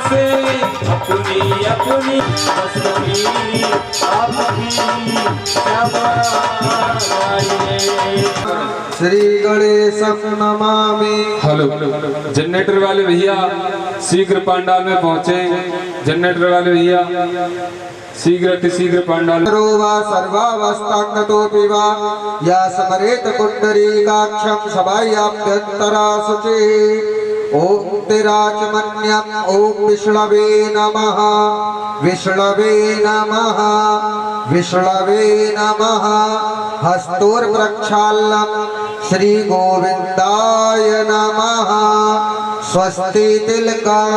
से अपनी अपनी बसनी आपकी श्री गणेशं नमामि। हेलो, जनरेटर वाले भैया शीघ्र पंडाल में पहुंचे। जनरेटर वाले भैया शीघ्र पंडाल। सर्वावस्थांगतोऽपि वा या स्मरेत पुण्डरीकाक्षं सभायाभ्यन्तरा शुचिः। ओम तिराचमन्यं ओम विष्णवे नमः विष्णवे नमः विष्णवे नमः। हस्तोर्वृक्षाल्लं श्री गोविंदाय नमः। स्वस्ति तिलकं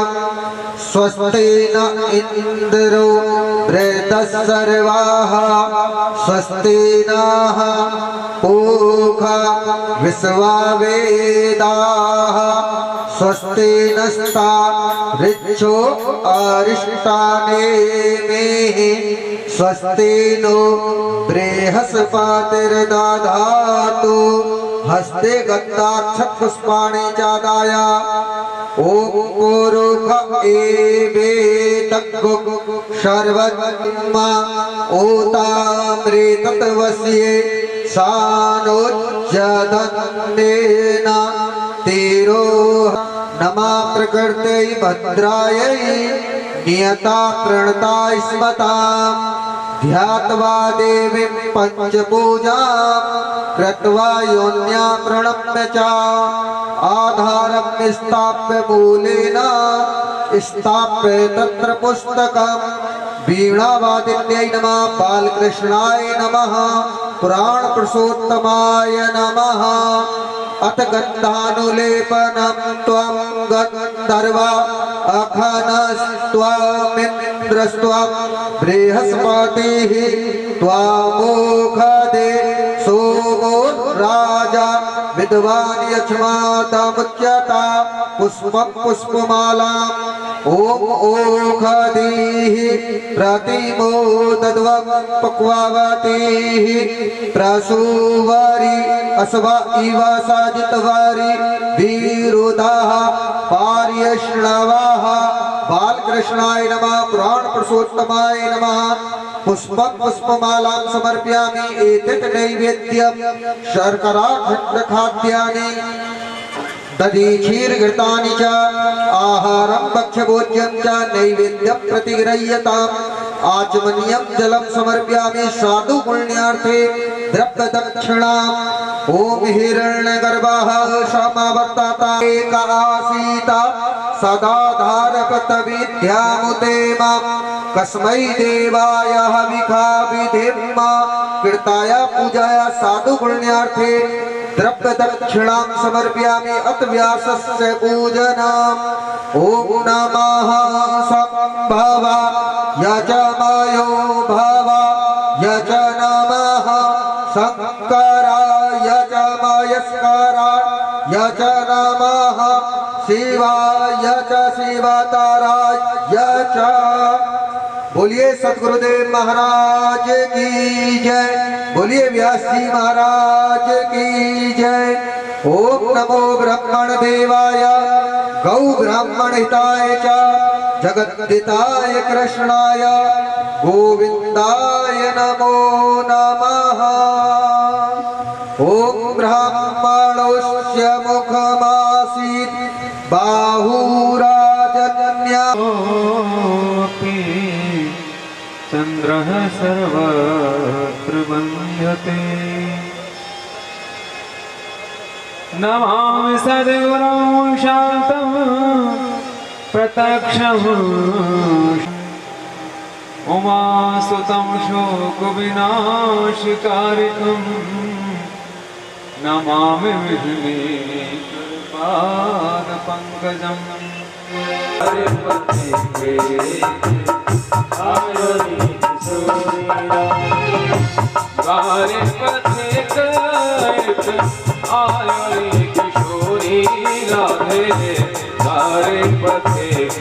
स्वस्ति न इंद्रो वृद्धस्सर्वाः स्वस्ति नः पूषा विश्ववेदाः स्वस्ति नस्तार्क्ष्यो अरिष्टानेमिः स्वस्ति नो बृहस्पतिर्दधातु हस्ते गन्धाक्षतपुष्पाणि चादाय। ओम पुरुष एवेतग्गु सर्वज्ञा ओतामृतत्वस्य सानोज्जदन्तेन तीरो नमा प्रकृत्यै भद्रायै नियता प्रणता स्मताम्। ध्यात्वा देवीं पंचपूजा कृत्वा योन्या प्रणम्य च आधारं स्थाप्य मूलेन स्थाप्य तत्र पुस्तकं। वीणावादिन्यै नमः बालकृष्णाय नमः पुराण पुरुषोत्तमाय नमः। अथ गन्धानुलेपनं त्वं गन्धर्वा अखनस्त्वमिन्द्रस्त्वं बृहस्पतिः त्वामोखदे सोमो राजा विद्वान् यक्ष्मातमुच्यता पुष्पं पुष्पमालाम्। ओम ओखदीः प्रतिमोदध्वं पक्वावतीः प्रसूवरी अस्वा इव साजितवारी वीरुदाः पार्यश्णवाः। बालकृष्णाय नमः पुराण पुरुषोत्तमाय नमः। पुष्पं पुष्पमालां समर्पयामि। एतत् नैवेद्यं शर्करा खण्डखाद्यानि दधि क्षीरघृतानि च आहारं भक्ष्यभोज्यं च नैवेद्यं प्रतिगृह्यताम्। आचमनीयं जलं समर्पयामि साधु पुण्यार्थे द्रव्यदक्षिणाम्। ओम हिरण्यगर्भः समावर्तता एक आसीता सदा धारपत विद्यामुते मां कस्मै देवाय हविखा विधिं कृताय पूजाय साधु पुण्यार्थे द्रव्य दक्षिणां समर्पयामि। अथ व्यासस्य पूजनम्। ओम नमः संभव यजमयो भव यज नमः शंकराय यजमयस्कराय यज नमः शिवाय च शिवतराय च। बोलिए सद्गुरुदेव महाराज की जय। बोलिए व्यास जी महाराज की जय। ओम नमो ब्रह्मण देवाय गौ ब्राह्मण हिताय च जगद्दिताय कृष्णाय गोविंदाय नमो नमः। ओम ब्राह्मणोस्य मुखमासीत् बाहुराजन्या चन्द्रः सर्वत्र वन्द्यते। नमामि सद्गुरुं शान्तं प्रत्यक्षम् उमासुतं शोकविनाशकारिकं नमामि विघ्नेश्वरपादपङ्कजम्। गारे पथिक आयोरी किशोरी राधे गारे पथिक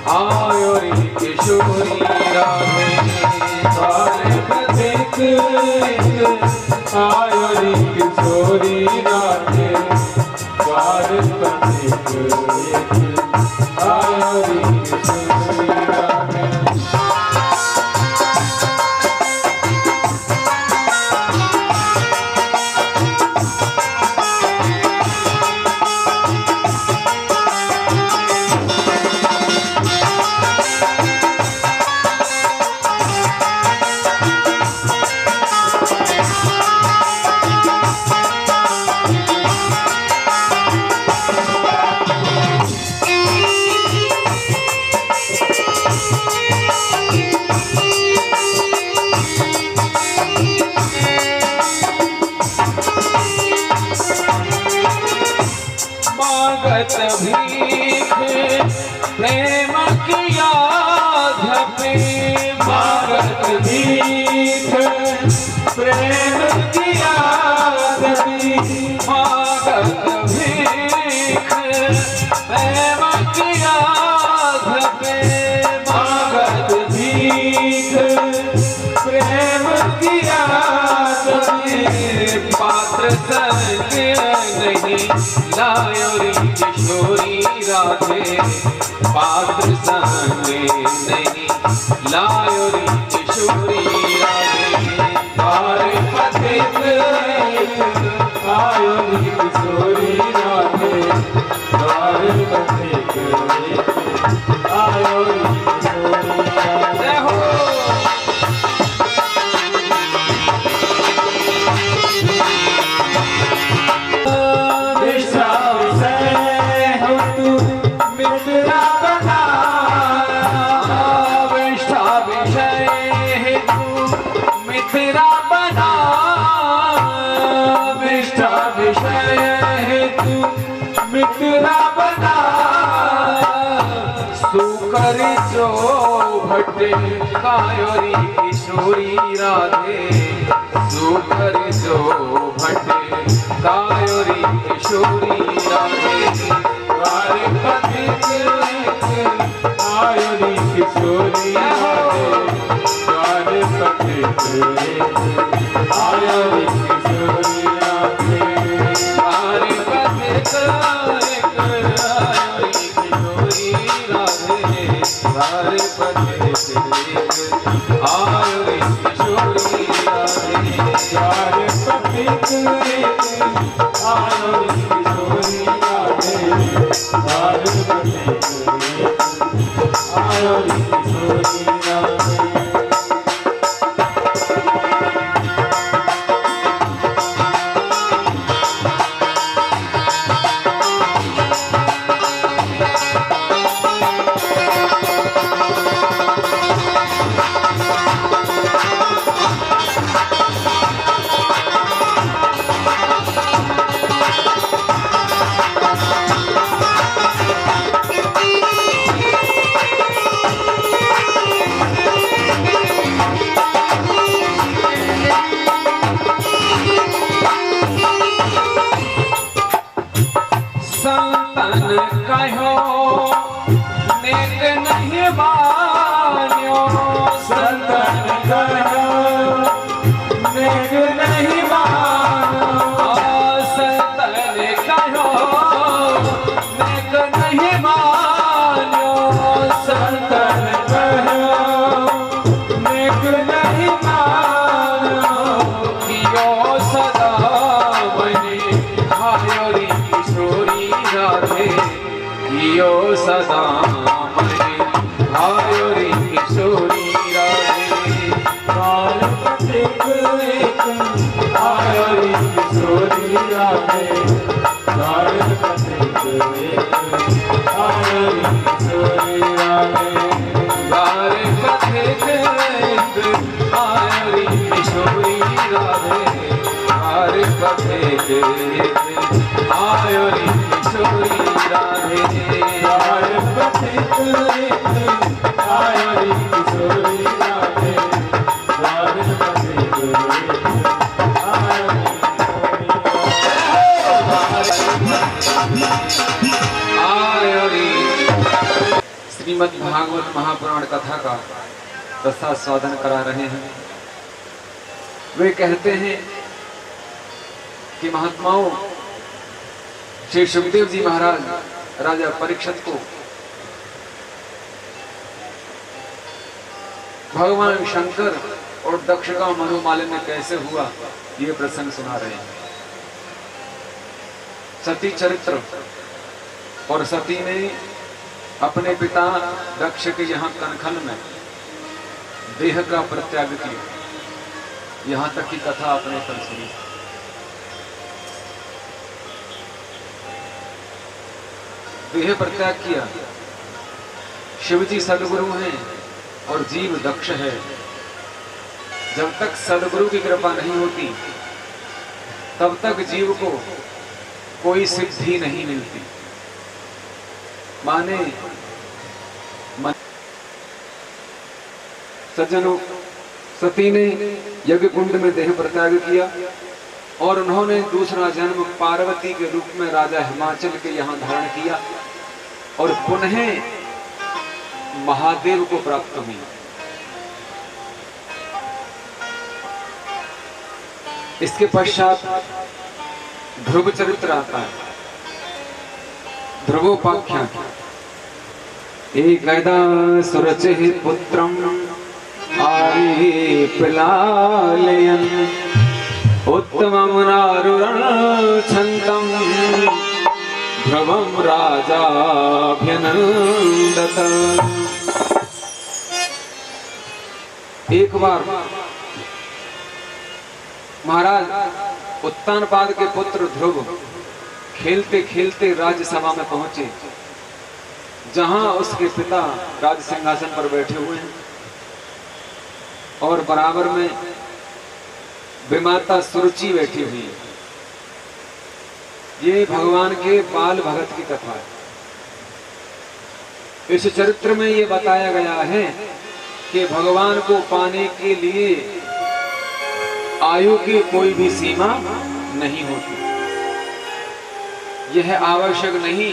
आयोरी किशोरी राधे गारे पथिक आयोरी किशोरी राधे गारे पथिक आयोरी किशोरी राधे। मागत भीख प्रेम किया धपे, मागत भीख प्रेम किया धपे, मागत भीख प्रेम किया धपे, मागत भीख प्रेम किया धपे। पात्र संग नहीं लायोरी किशोरी राधे, पात्र संग नहीं लायोरी किशोरी राधे। द्वार पथिक आयोरी किशोरी राधे, द्वार पथिक आयोरी किशोरी राधे। हो मित्रा बना सुकर जो भट्टे कायोरी किशोरी राधे, सुकर जो भट्टे कायोरी किशोरी राधे। द्वार पथिक आयोरी किशोरी राधे, द्वार पथिक आयोरी किशोरी राधे, द्वार पथिक आयोरी किशोरी राधे, द्वार पथिक आयोरी किशोरी राधे, द्वार पथिक आयोरी किशोरी राधे, द्वार पथिक आयोरी किशोरी राधे। संतन कहो नेक नहीं मान्यो, संतन कहो नेक नहीं मान्यो, संतन कहो नेक नहीं मान्यो, संतन कहो नेक नहीं मान्यो। कियो सदा मने आयोरी किशोरी राधे, कियो सदा मने आयोरी किशोरी राधे। द्वार पथिक आयोरी किशोरी राधे, द्वार पथिक आयोरी किशोरी राधे, द्वार पथिक आयोरी किशोरी राधे, द्वार पथिक आयोरी किशोरी राधे, द्वार पथिक आयोरी किशोरी राधे, द्वार पथिक आयोरी। श्रीमद् भागवत महापुराण कथा का रसास्वादन करा रहे हैं। वे कहते हैं कि महात्माओं, श्री सुखदेव जी महाराज राजा परीक्षित को भगवान शंकर और दक्ष का मनोमालिन्य कैसे हुआ, ये प्रसंग सुना रहे हैं। सती चरित्र। और सती ने अपने पिता दक्ष के यहाँ कनखल में देह का परित्याग किया। यहां तक की कथा आपने कल सुनी। देह परित्याग किया। शिवजी सदगुरु हैं और जीव दक्ष है। जब तक सदगुरु की कृपा नहीं होती तब तक जीव को कोई सिद्धि नहीं मिलती। माने सज्जनों, सती ने यज्ञ कुंड में देह परित्याग किया और उन्होंने दूसरा जन्म पार्वती के रूप में राजा हिमाचल के यहाँ धारण किया और पुनः महादेव को प्राप्त हुई। इसके पश्चात ध्रुव चरित्र आता है। ध्रुवोपाख्यान। एकदा सुरचिः पुत्रम् आरीप्लालयन् उत्तमं नारुरक्षन्तम् ध्रुवं राजाभ्यनन्दत। एक बार महाराज उत्तानपाद के पुत्र ध्रुव खेलते खेलते राज्यसभा में पहुंचे, जहां उसके पिता राज सिंहासन पर बैठे हुए हैं और बराबर में विमाता सुरुचि बैठी हुई है। ये भगवान के बाल भगत की कथा है। इस चरित्र में ये बताया गया है कि भगवान को पाने के लिए आयु की कोई भी सीमा नहीं होती। यह आवश्यक नहीं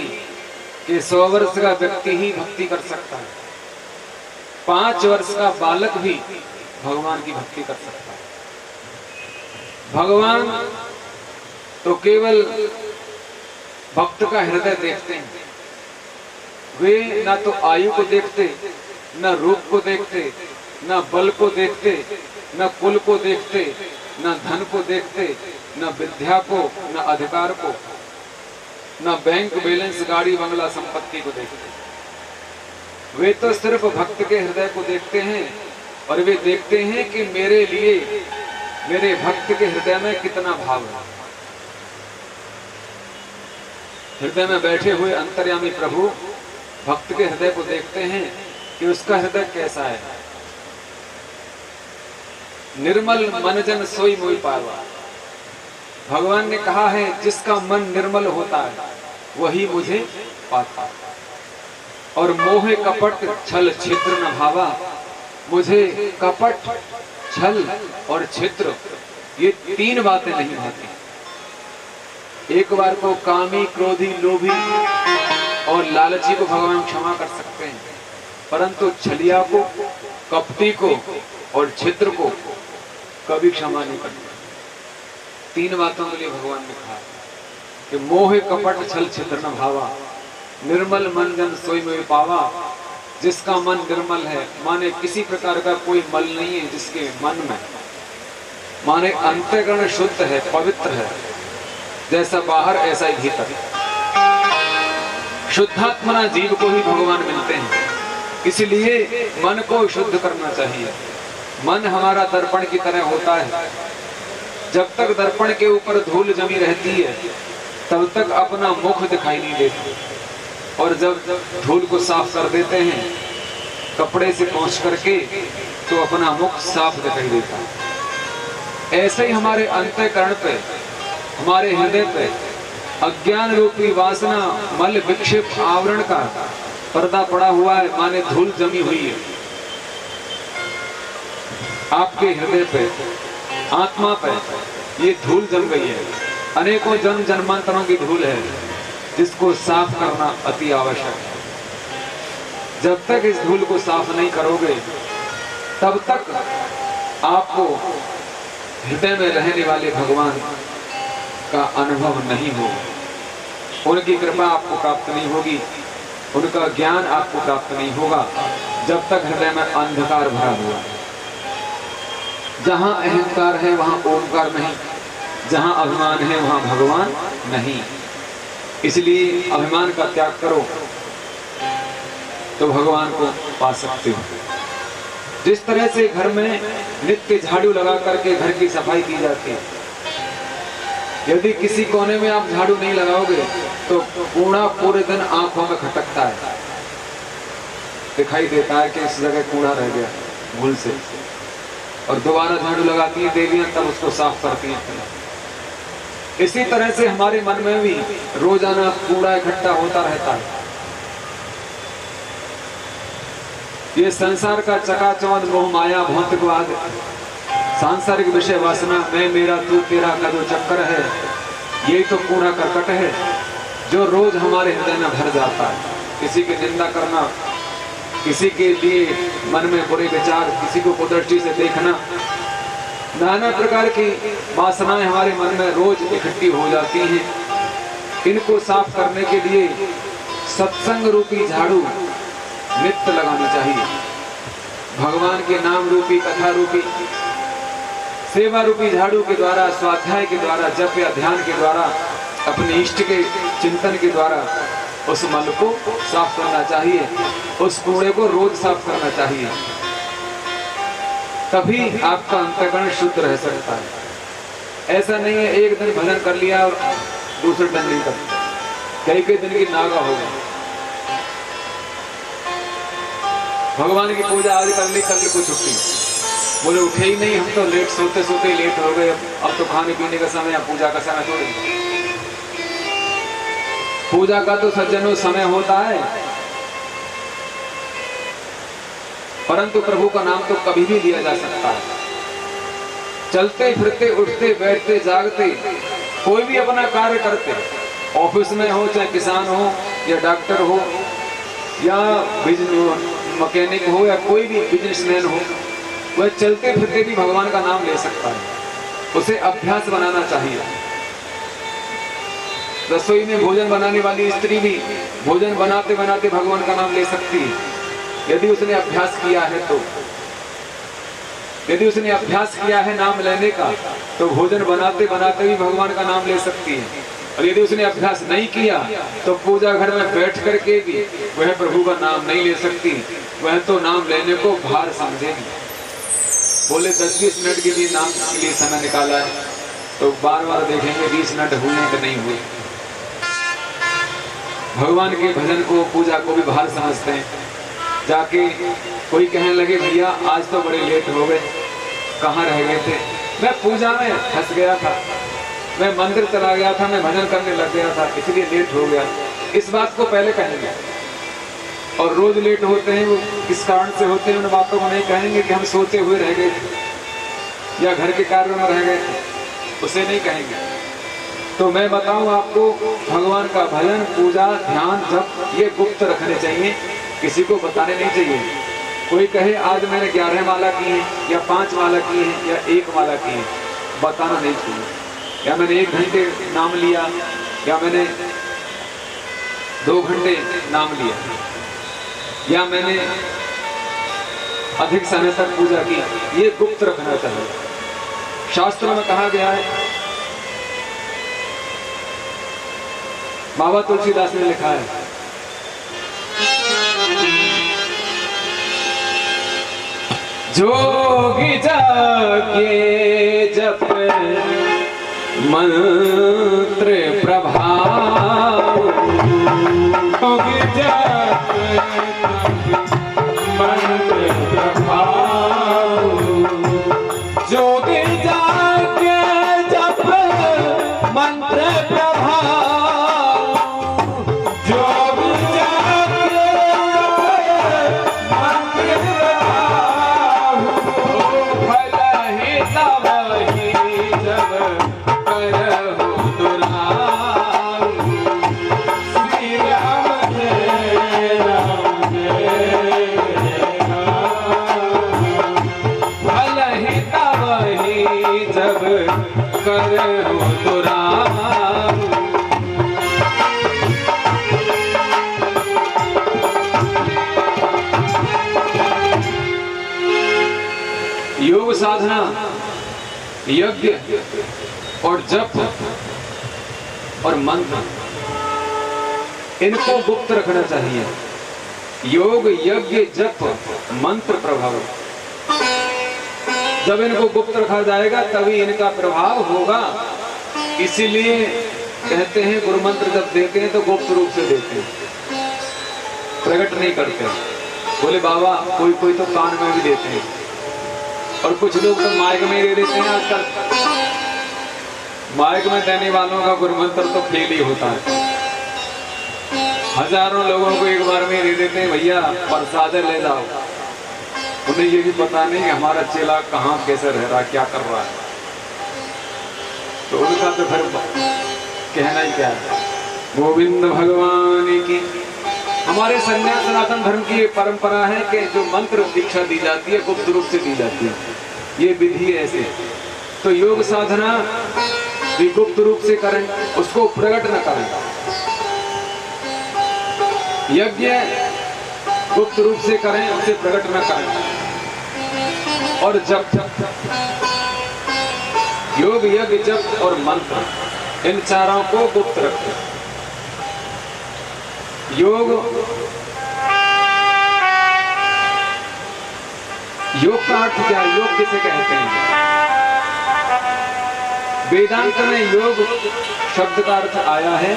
कि 100 वर्ष का व्यक्ति ही भक्ति कर सकता है। 5 वर्ष का बालक भी भगवान की भक्ति कर सकता है। भगवान तो केवल भक्त का हृदय देखते हैं। वे ना तो आयु को देखते, न रूप को देखते, न बल को देखते, न कुल को देखते, न धन को देखते, न विद्या को, न अधिकार को, न बैंक बैलेंस, गाड़ी बंगला, संपत्ति को देखते। वे तो सिर्फ भक्त के हृदय को देखते हैं और वे देखते हैं कि मेरे लिए, मेरे भक्त के हृदय में कितना भाव है। हृदय में बैठे हुए अंतर्यामी प्रभु भक्त के हृदय को देखते हैं कि उसका हृदय कैसा है। निर्मल मन जन सोई मोहि पावा। भगवान ने कहा है जिसका मन निर्मल होता है वही मुझे पाता है। और मोह कपट छल छिद्र न भावा। मुझे कपट, छल और छिद्र, ये 3 बातें नहीं भाती। एक बार को कामी, क्रोधी, लोभी और लालची को भगवान क्षमा कर सकते हैं, परंतु छलिया को, कपटी को और छिद्र को कभी क्षमा नहीं करते। 3 बातों के लिए भगवान ने कहा कि मोह कपट छल छिद्र न भावा, निर्मल मन जन सोई मोहि पावा। जिसका मन निर्मल है, माने किसी प्रकार का कोई मल नहीं है जिसके मन में, माने अंतःकरण शुद्ध है, पवित्र है, जैसा बाहर ऐसा ही भीतर। शुद्धात्मना जीव को ही भगवान मिलते हैं, इसलिए मन को शुद्ध करना चाहिए। मन हमारा दर्पण की तरह होता है। जब तक दर्पण के ऊपर धूल जमी रहती है तब तक अपना मुख दिखाई नहीं देता, और जब धूल को साफ कर देते हैं कपड़े से पोंछ करके तो अपना मुख साफ दिखाई देता है। ऐसे ही हमारे अंतःकरण पे, हमारे हृदय पे अज्ञान रूपी वासना, मल, विक्षेप, आवरण का पर्दा पड़ा हुआ है, माने धूल जमी हुई है। आपके हृदय पे, आत्मा पे ये धूल जम गई है। अनेकों जन्म जन्मांतरों की धूल है जिसको साफ करना अति आवश्यक है। जब तक इस धूल को साफ नहीं करोगे तब तक आपको हृदय में रहने वाले भगवान का अनुभव नहीं होगा। उनकी कृपा आपको प्राप्त नहीं होगी, उनका ज्ञान आपको प्राप्त नहीं होगा। जब तक हृदय में अंधकार भरा हुआ है। जहां अहंकार है वहां ओमकार नहीं, जहां अभिमान है वहां भगवान नहीं। इसलिए अभिमान का त्याग करो तो भगवान को पा सकते हो। जिस तरह से घर में नित्य झाड़ू लगा करके घर की सफाई की जाती है, यदि किसी कोने में आप झाड़ू नहीं लगाओगे तो कूड़ा पूरे दिन आंखों में खटकता है, दिखाई देता है कि इस जगह कूड़ा रह गया भूल से, और दोबारा झाड़ू लगाती है देवियां, तब उसको साफ करती हैं। इसी तरह से हमारे मन में भी रोजाना कूड़ा इकट्ठा होता रहता है। ये संसार का चकाचौंध मोह माया भौतिकवाद, सांसारिक विषय वासना, मैं मेरा तू तेरा का जो चक्कर है, यही तो कूड़ा करकट है जो रोज हमारे हृदय में भर जाता है। किसी की निंदा करना, किसी के लिए मन में बुरे विचार, किसी को कुदृष्टि से देखना, नाना प्रकार की वासनाएं हमारे मन में रोज इकट्ठी हो जाती हैं। इनको साफ करने के लिए सत्संग रूपी झाड़ू नित्य लगानी चाहिए। भगवान के नाम रूपी, कथा रूपी, सेवा रूपी झाड़ू के द्वारा, स्वाध्याय के द्वारा, जप या ध्यान के द्वारा, अपने इष्ट के चिंतन के द्वारा उस मल को साफ करना चाहिए, उस कूड़े को रोज साफ करना चाहिए। तभी आपका अंतःकरण शुद्ध रह सकता है। ऐसा नहीं है एक दिन भजन कर लिया और दूसरे दिन नहीं कर, कई दिन की नागा होगा। भगवान की पूजा आज कर ली, कल को छुट्टी, बोले उठे ही नहीं, हम तो लेट सोते सोते लेट हो गए, अब तो खाने पीने का समय, पूजा का समय थोड़ी। पूजा का तो सज्जनों समय होता है, परंतु प्रभु का नाम तो कभी भी लिया जा सकता है। चलते फिरते, उठते बैठते, जागते, कोई भी अपना कार्य करते, ऑफिस में हो, चाहे किसान हो या डॉक्टर हो या मैकेनिक हो या कोई भी बिजनेसमैन हो, वह चलते फिरते भी भगवान का नाम ले सकता है। उसे अभ्यास बनाना चाहिए। रसोई में भोजन बनाने वाली स्त्री भी भोजन बनाते बनाते भगवान का नाम ले सकती है, यदि उसने अभ्यास किया है तो। यदि उसने अभ्यास किया है नाम लेने का, तो भोजन बनाते बनाते भी भगवान का नाम ले सकती है। और यदि उसने अभ्यास नहीं किया तो पूजा घर में बैठ करके भी वह प्रभु का नाम नहीं ले सकती, वह तो नाम लेने को भार समझेगी। बोले 10-20 मिनट के लिए नाम के लिए समय निकाला है, तो बार बार देखेंगे 20 मिनट हुए कि नहीं हुए। भगवान के भजन को, पूजा को भी भार समझते हैं। जाके कोई कहने लगे भैया आज तो बड़े लेट हो गए, कहाँ रह गए थे? मैं पूजा में फंस गया था, मैं मंदिर चला गया था, मैं भजन करने लग गया था, इसलिए लेट हो गया। इस बात को पहले कहेंगे। और रोज लेट होते हैं वो किस कारण से होते हैं, उन बातों को नहीं कहेंगे कि हम सोते हुए रह गए थे या घर के कार्यों में रह गए थे, उसे नहीं कहेंगे। तो मैं बताऊं आपको, भगवान का भजन, पूजा, ध्यान, जप ये गुप्त रखने चाहिए, किसी को बताने नहीं चाहिए। कोई कहे आज मैंने 11 माला की है या 5 माला की है या 1 माला की है, बताना नहीं चाहिए। या मैंने 1 घंटे नाम लिया या मैंने 2 घंटे नाम लिया या मैंने अधिक समय तक पूजा की, ये गुप्त रखना चाहिए। शास्त्रों में कहा गया है, बाबा तुलसीदास ने लिखा है, जोगी जाके जप मंत्र प्रभाव, जोगी जाके मंत्र प्रभाव, जोगी जाके जप मंत्र प्रभाव, जोगी जाके मंत्र प्रभाव, भला ही तब ही जब करहु साधना, यज्ञ और जप और मंत्र, इनको गुप्त रखना चाहिए। योग, यज्ञ, जप, मंत्र प्रभाव, जब इनको गुप्त रखा जाएगा तभी इनका प्रभाव होगा। इसीलिए कहते हैं गुरु मंत्र जब देते हैं तो गुप्त रूप से देते हैं, प्रकट नहीं करते। बोले बाबा कोई कोई तो कान में भी देते हैं, और कुछ लोग तो माइक में दे देते हैं। आजकल माइक में देने वालों का गुरु मंत्र तो फेल ही होता है। हजारों लोगों को एक बार में दे देते हैं, भैया प्रसाद ले जाओ। उन्हें ये भी पता नहीं कि हमारा चेला कहाँ कैसे रह रहा, क्या कर रहा है। तो उनका तो फिर कहना ही क्या है। गोविंद भगवान की। हमारे संन्यास सनातन धर्म की ये परंपरा है कि जो मंत्र दीक्षा दी जाती है गुप्त रूप से दी जाती है, ये विधि है ऐसे। तो योग साधना भी गुप्त रूप से करें, उसको प्रकट न करें। यज्ञ गुप्त रूप से करें, उसे प्रकट न करें। और जप, योग, यज्ञ, जप और मंत्र, इन चारों को गुप्त रखें। योग, योग का अर्थ क्या है? योग किसे कहते हैं? वेदांत में योग शब्द का अर्थ आया है।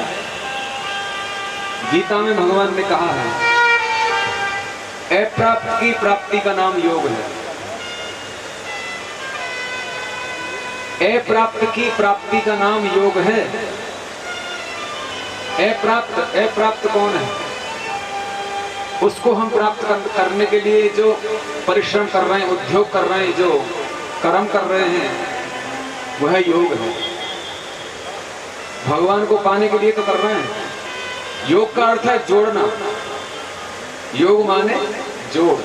गीता में भगवान ने कहा है अप्राप्त की प्राप्ति का नाम योग है। अप्राप्त की प्राप्ति का नाम योग है। अप्राप्त कौन है? उसको हम प्राप्त करने के लिए जो परिश्रम कर रहे हैं, उद्योग कर रहे हैं, जो कर्म कर रहे हैं, वह योग है। भगवान को पाने के लिए तो कर रहे हैं। योग का अर्थ है जोड़ना। योग माने जोड़,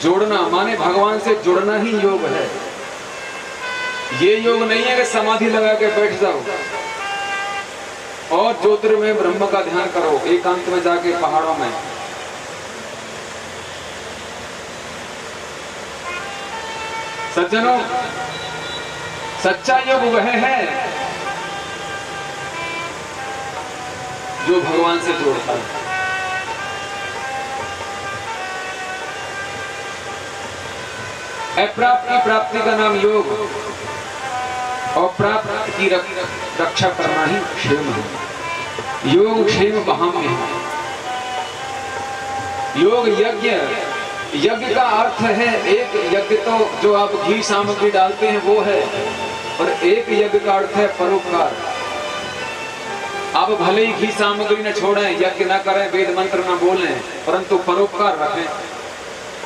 जोड़ना माने भगवान से जुड़ना ही योग है। ये योग नहीं है कि समाधि लगा के बैठ जाओ और ज्योतिर्मय ब्रह्म का ध्यान करो एकांत में जाके पहाड़ों में। सज्जनों, सच्चा योग वह है जो भगवान से जोड़ता है। अप्राप्त की प्राप्ति का नाम योग, और प्राप्त की रक्षा करना ही क्षेम है। योग क्षेम बहाम्य है। योग यज्ञ, यज्ञ का अर्थ है एक यज्ञ तो जो आप घी सामग्री डालते हैं वो है, और एक यज्ञ का अर्थ है परोपकार। आप भले ही घी सामग्री न छोड़ें, यज्ञ न करें, वेद मंत्र न बोलें, परंतु परोपकार रखें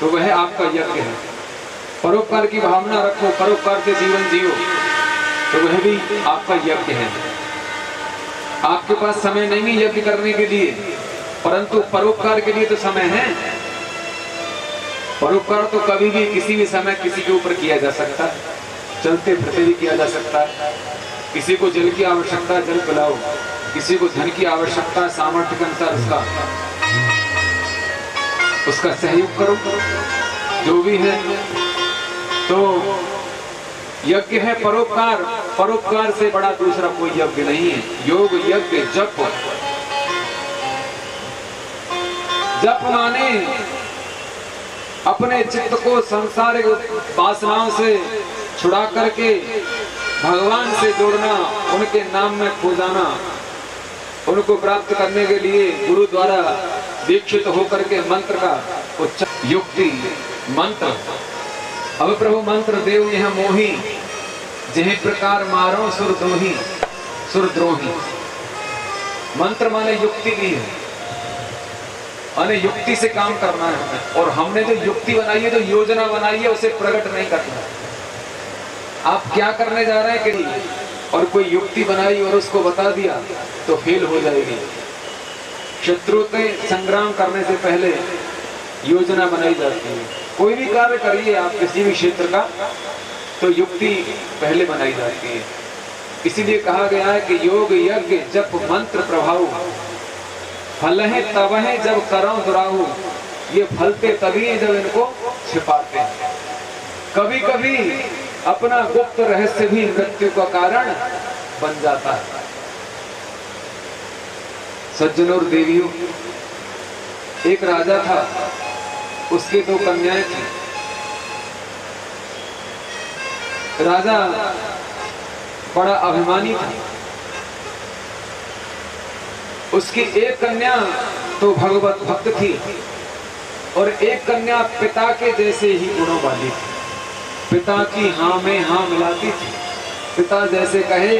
तो वह आपका यज्ञ है। परोपकार की भावना रखो, परोपकार से जीवन जियो, तो वह भी आपका यज्ञ है। आपके पास समय नहीं है यज्ञ करने के लिए, परंतु परोपकार के लिए तो समय है। परोपकार तो कभी भी किसी भी समय किसी के ऊपर किया जा सकता है, चलते फिरते भी किया जा सकता है। किसी को जल की आवश्यकता है, जल पिलाओ। किसी को धन की आवश्यकता है, सामर्थ्य के अनुसार उसका सहयोग करो, जो भी है। तो यज्ञ है परोपकार। परोपकार से बड़ा दूसरा कोई यज्ञ नहीं है। योग, यज्ञ, जप। जप माने अपने चित्त को सांसारिक वासनाओं से छुड़ा करके भगवान से जोड़ना, उनके नाम में खो जाना। उनको प्राप्त करने के लिए गुरु द्वारा दीक्षित होकर के मंत्र का उच्चारण, युक्ति, मंत्र। अब प्रभु मंत्र देव यह मोही, जिन्हें प्रकार मारो सुरद्रोही, सुरद्रोही। मंत्र माने युक्ति भी है, माने युक्ति से काम करना है हमें। और हमने जो युक्ति बनाई है, जो योजना बनाई है, उसे प्रकट नहीं करना। आप क्या करने जा रहे हैं कि और कोई युक्ति बनाई और उसको बता दिया तो फेल हो जाएगी। शत्रु से संग्राम करने से पहले योजना बनाई जाती है। कोई भी कार्य करिए आप किसी भी क्षेत्र का, तो युक्ति पहले बनाई जाती है। इसीलिए कहा गया है कि योग, यज्ञ, जप, मंत्र प्रभाव फल है तब है जब करो दुराहु। ये फलते तभी है जब इनको छिपाते हैं। कभी कभी अपना गुप्त रहस्य भी मृत्यु का कारण बन जाता है। सज्जनों और देवियों, एक राजा था, उसके 2 कन्याएं थी। राजा बड़ा अभिमानी था। उसकी एक कन्या तो भगवत भक्त थी और एक कन्या पिता के जैसे ही गुणों वाली थी। पिता की हाँ में हाँ मिलाती थी। पिता जैसे कहे,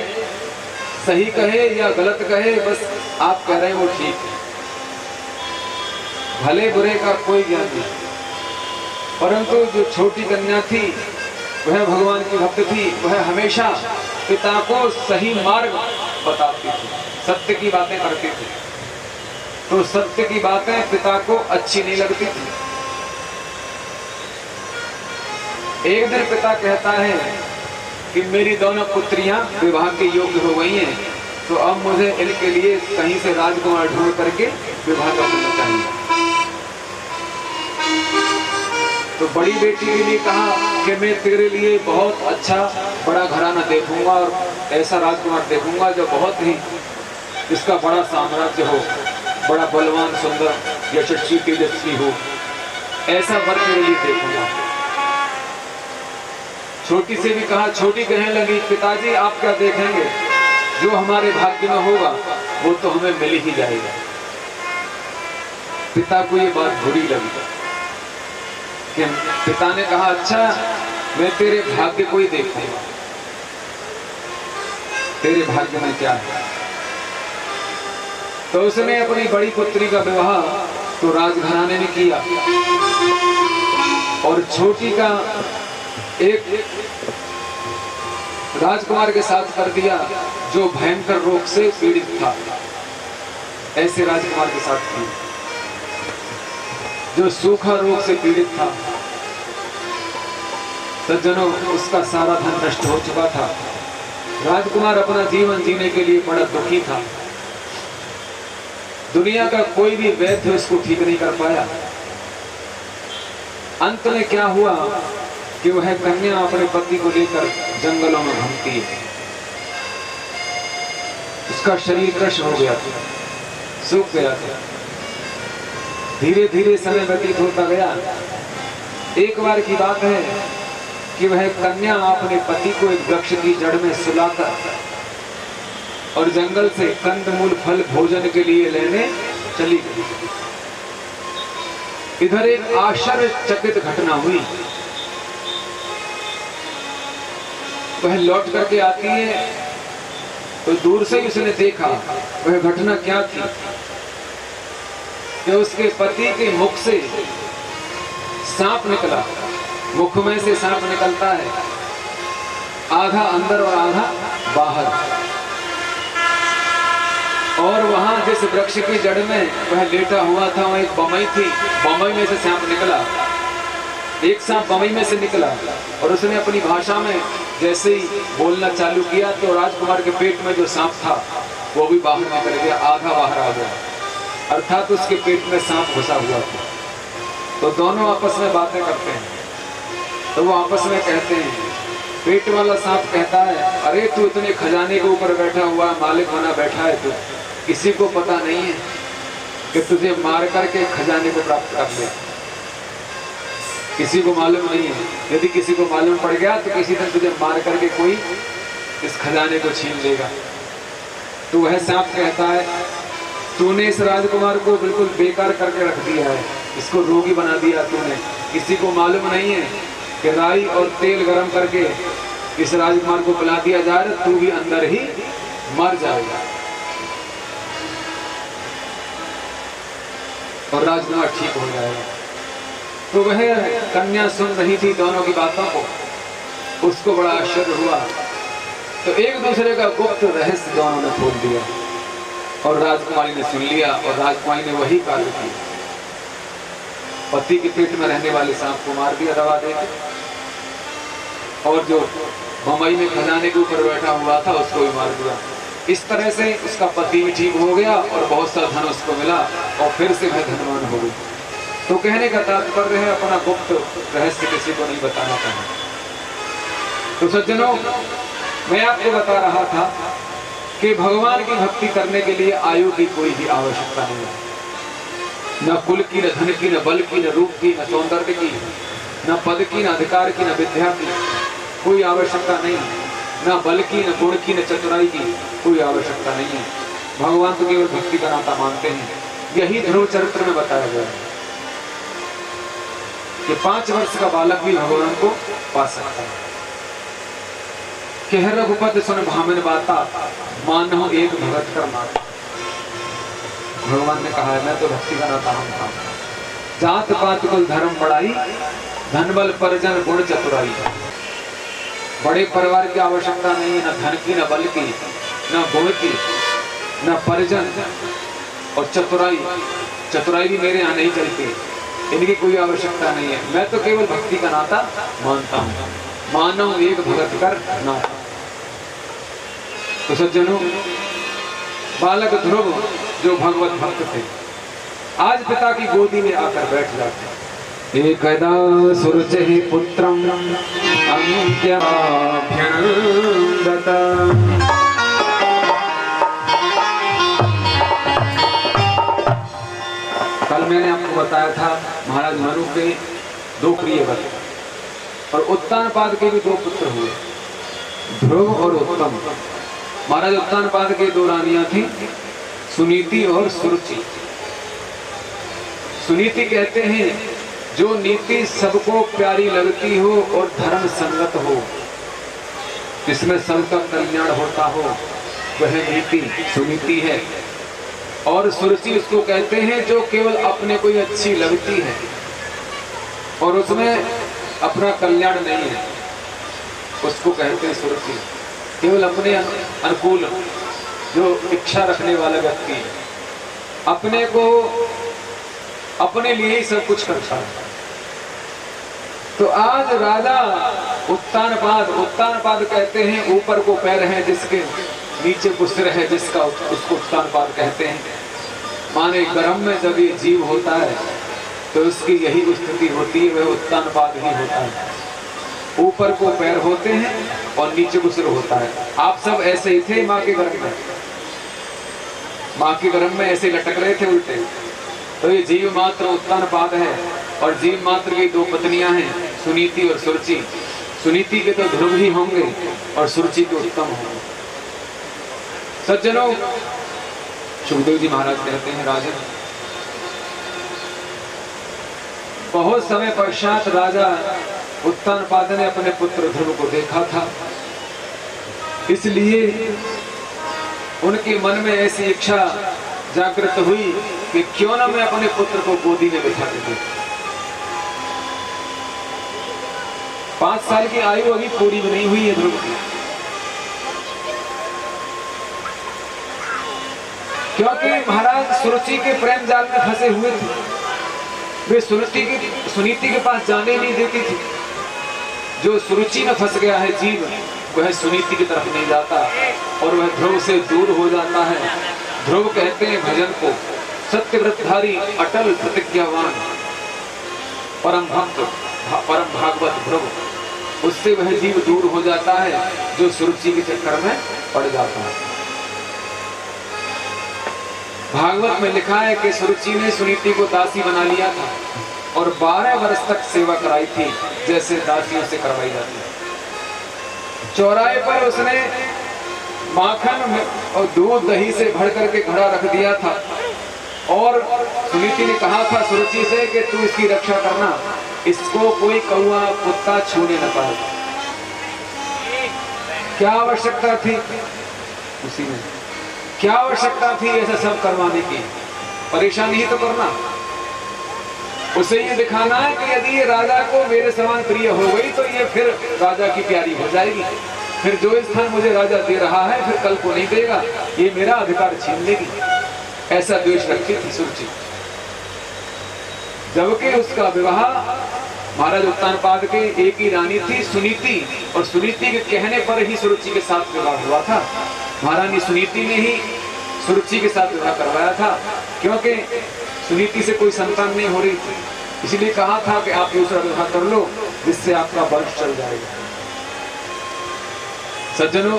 सही कहे या गलत कहे, बस आप कह रहे हैं वो ठीक है, भले बुरे का कोई ज्ञान नहीं। परंतु जो छोटी कन्या थी वह भगवान की भक्त थी। वह हमेशा पिता को सही मार्ग बताती थी, सत्य की बातें करती थी। तो सत्य की बातें पिता को अच्छी नहीं लगती थी। एक दिन पिता कहता है कि मेरी दोनों पुत्रियां विवाह के योग्य हो गई हैं, तो अब मुझे इनके लिए कहीं से राजकुमार ढूंढ करके विवाह कर देना चाहिए। तो बड़ी बेटी के लिए कहा कि मैं तेरे लिए बहुत अच्छा बड़ा घराना देखूंगा और ऐसा राजकुमार देखूंगा जो बहुत ही इसका बड़ा साम्राज्य हो, बड़ा बलवान, सुंदर, यशस्वी, तेजस्वी हो, ऐसा वर तेरे लिए देखूंगा। छोटी से भी कहा। छोटी कहने लगी, पिताजी आप क्या देखेंगे, जो हमारे भाग्य में होगा वो तो हमें मिल ही जाएगा। पिता को ये बात बुरी लगी कि पिता ने कहा, अच्छा मैं तेरे भाग्य को ही देखूंगा, तेरे भाग्य में क्या है। तो उसने अपनी बड़ी पुत्री का विवाह तो राजघराने ने किया और छोटी का एक राजकुमार के साथ कर दिया जो भयंकर रोग से पीड़ित था। ऐसे राजकुमार के साथ किया जो सूखा रोग से पीड़ित था। सज्जनों, उसका सारा धन नष्ट हो चुका था। राजकुमार अपना जीवन जीने के लिए बड़ा दुखी था। दुनिया का कोई भी वैद्य उसको ठीक नहीं कर पाया। अंत में क्या हुआ कि वह कन्या अपने पति को लेकर जंगलों में घूमती है। उसका शरीर कृश हो गया था, सूख गया था। धीरे धीरे समय व्यतीत होता गया। एक बार की बात है कि वह कन्या अपने पति को एक वृक्ष की जड़ में सुलाकर और जंगल से कंदमूल फल भोजन के लिए लेने चली गई। इधर एक आश्चर्यचकित घटना हुई। वह लौट करके आती है तो दूर से ही उसने देखा। वह घटना क्या थी कि उसके पति के मुख से सांप निकला। मुख में से सांप निकलता है, आधा अंदर और आधा बाहर। और वहां जिस वृक्ष की जड़ में वह लेटा हुआ था वहां एक बमई थी। बमई में से सांप निकला, एक सांप बमई में से निकला और उसने अपनी भाषा में जैसे ही बोलना चालू किया तो राजकुमार के पेट में जो सांप था वो भी बाहर निकल गया, आधा बाहर आ गया। अर्थात उसके पेट में सांप घुसा हुआ था। तो दोनों आपस में बातें करते हैं। तो वो आपस में कहते हैं, पेट वाला सांप कहता है, अरे तू इतने खजाने के ऊपर बैठा हुआ, मालिक बना बैठा है, तू किसी को पता नहीं है कि तुझे मार करके खजाने को प्राप्त कर ले। किसी को मालूम नहीं है। यदि किसी को मालूम पड़ गया तो किसी दिन तुझे मार करके कोई इस खजाने को छीन लेगा। तो वह सांप कहता है, तूने इस राजकुमार को बिल्कुल बेकार करके रख दिया है, इसको रोगी बना दिया तूने। किसी को मालूम नहीं है कि राई और तेल गरम करके इस राजकुमार को पिला दिया जा रहा है, तू भी अंदर ही मर जाएगा। और राजकुमार ठीक हो जाएगा। तो वह कन्या सुन रही थी दोनों की बातों को, उसको बड़ा आश्चर्य हुआ। तो एक दूसरे का गुप्त रहस्य दोनों ने खोल दिया और राजकुमारी ने सुन लिया और राजकुमारी ने वही कार्य किया। पति के पेट में रहने वाले सांप को मार दिया दबा देकर, और जो बम्बई में खजाने के ऊपर बैठा हुआ था उसको भी मार दिया। इस तरह से उसका पति भी ठीक हो गया और बहुत सा धन उसको मिला और फिर से वह धनवान हो गई। तो कहने का तात्पर्य है, अपना गुप्त रहस्य किसी को नहीं बताना चाहिए। तो सज्जनों, मैं आपको बता रहा था कि भगवान की भक्ति करने के लिए आयु की कोई भी आवश्यकता नहीं है। न कुल की, न धन की, न बल की, न रूप की, न सौंदर्य की, न पद की, न अधिकार की, न विद्या की कोई आवश्यकता नहीं। न बल की, न गुण की, न चतुराई की कोई आवश्यकता नहीं है। भगवान तो केवल भक्ति का नाता मानते हैं। यही ध्रुव चरित्र में बताया गया है कि 5 वर्ष का बालक भी भगवान को पा सकता है। कह रघुपति सुन भामिन बाता, मानो एक भगत कर माता। भगवान ने कहा है मैं तो भक्ति का नाता मानता हूं। जात पात कुल धर्म बढ़ाई, धन बल परिजन गुण चतुराई। बड़े परिवार की आवश्यकता नहीं है, न धन की, न बल की, न गुण की, न परिजन और चतुराई। चतुराई भी मेरे यहाँ नहीं चलती, इनकी कोई आवश्यकता नहीं है। मैं तो केवल भक्ति का नाता मानता हूँ। मानो एक भगत कर नाता। तो सज्जनों, बालक ध्रुव जो भगवत भक्त थे, आज पिता की गोदी में आकर बैठ जाते। एकदा सुरचहि पुत्रम अंत्यमाभ्यंदत। कल मैंने आपको बताया था महाराज मनु के 2 प्रिय भक्त और उत्तानपाद के भी 2 पुत्र हुए, ध्रुव और उत्तम। महाराज उत्तानपाद के 2 रानियां थी, सुनीति और सुरुचि। सुनीति कहते हैं जो नीति सबको प्यारी लगती हो और धर्म संगत हो, जिसमें सबका कल्याण होता हो, वह नीति सुनीति है। और सुरुचि उसको कहते हैं जो केवल अपने को ही अच्छी लगती है और उसमें अपना कल्याण नहीं है, उसको कहते हैं सुरुचि। केवल अपने अनुकूल जो इच्छा रखने वाला व्यक्ति है, अपने को अपने लिए ही सब कुछ करता है। तो आज राजा उत्तानपाद कहते हैं ऊपर को पैर है जिसके, नीचे को सिर है जिसका, उसको उत्तानपाद कहते हैं। माने गर्भ में जब ये जीव होता है तो उसकी यही स्थिति होती है, वह उत्तानपाद ही होता है। ऊपर को पैर होते हैं और नीचे को सिर होता है। आप सब ऐसे ही थे माँ के गर्भ में, माँ के गर्भ में ऐसे लटक रहे थे उल्टे। तो ये जीव मात्र उत्तानपाद है और जीव मात्र की 2 पत्नियां हैं, सुनीति और सुरुचि। सुनीति के तो ध्रुव ही होंगे और सुरुचि के उत्तम होंगे। सज्जनों, सुखदेव जी महाराज कहते हैं राजन, बहुत समय पश्चात राजा उत्तानपाद ने अपने पुत्र ध्रुव को देखा था, इसलिए उनके मन में ऐसी इच्छा जागृत हुई कि क्यों ना मैं अपने पुत्र को गोदी में बिठा के देखूं। 5 साल की आयु अभी पूरी भी नहीं हुई है ध्रुव की, क्योंकि महाराज सुरुचि के प्रेम जाल में फंसे हुए थे। वे सुनीति के पास जाने नहीं देती थी। जो सुरुचि में फंस गया है जीव, वह सुनीति की तरफ नहीं जाता और वह ध्रुव से दूर हो जाता है। ध्रुव कहते हैं भजन को, सत्यव्रतधारी अटल प्रतिज्ञावान परम भक्त परम भागवत ध्रुव, उससे वह जीव दूर हो जाता है जो सुरुचि के चक्कर में पड़ जाता है। भागवत में लिखा है कि सुरुचि ने सुनीति को दासी बना लिया था और 12 वर्ष तक सेवा कराई थी, जैसे दासियों से करवाई जाती है। चौराहे पर उसने माखन और दूध दही से भर करके घड़ा रख दिया था और सुनीति ने कहा था सुरुचि से कि तू इसकी रक्षा करना, इसको कोई कौआ कुत्ता छूने न पाए। क्या आवश्यकता थी उसी में, क्या आवश्यकता थी ऐसा सब करवाने की? परेशानी ही तो करना। उसे ये दिखाना है कि यदि ये राजा को मेरे समान प्रिय हो गई तो ये फिर राजा की प्यारी हो जाएगी, फिर जो स्थान मुझे राजा दे रहा है फिर कल को नहीं देगा, ये मेरा अधिकार छीन लेगी। ऐसा द्वेष रखती थी सुरुचि। जबकि उसका विवाह महाराज उत्तानपाद के एक ही रानी थी सुनीति, और सुनीति के कहने पर ही सुरुचि के साथ विवाह हुआ था। महारानी सुनीति ने ही सुरुचि के साथ विवाह करवाया था, क्योंकि सुनीति से कोई संतान नहीं हो रही थी, इसलिए कहा था कि आप दूसरा विवाह कर लो जिससे आपका वंश चल जाएगा। सज्जनों,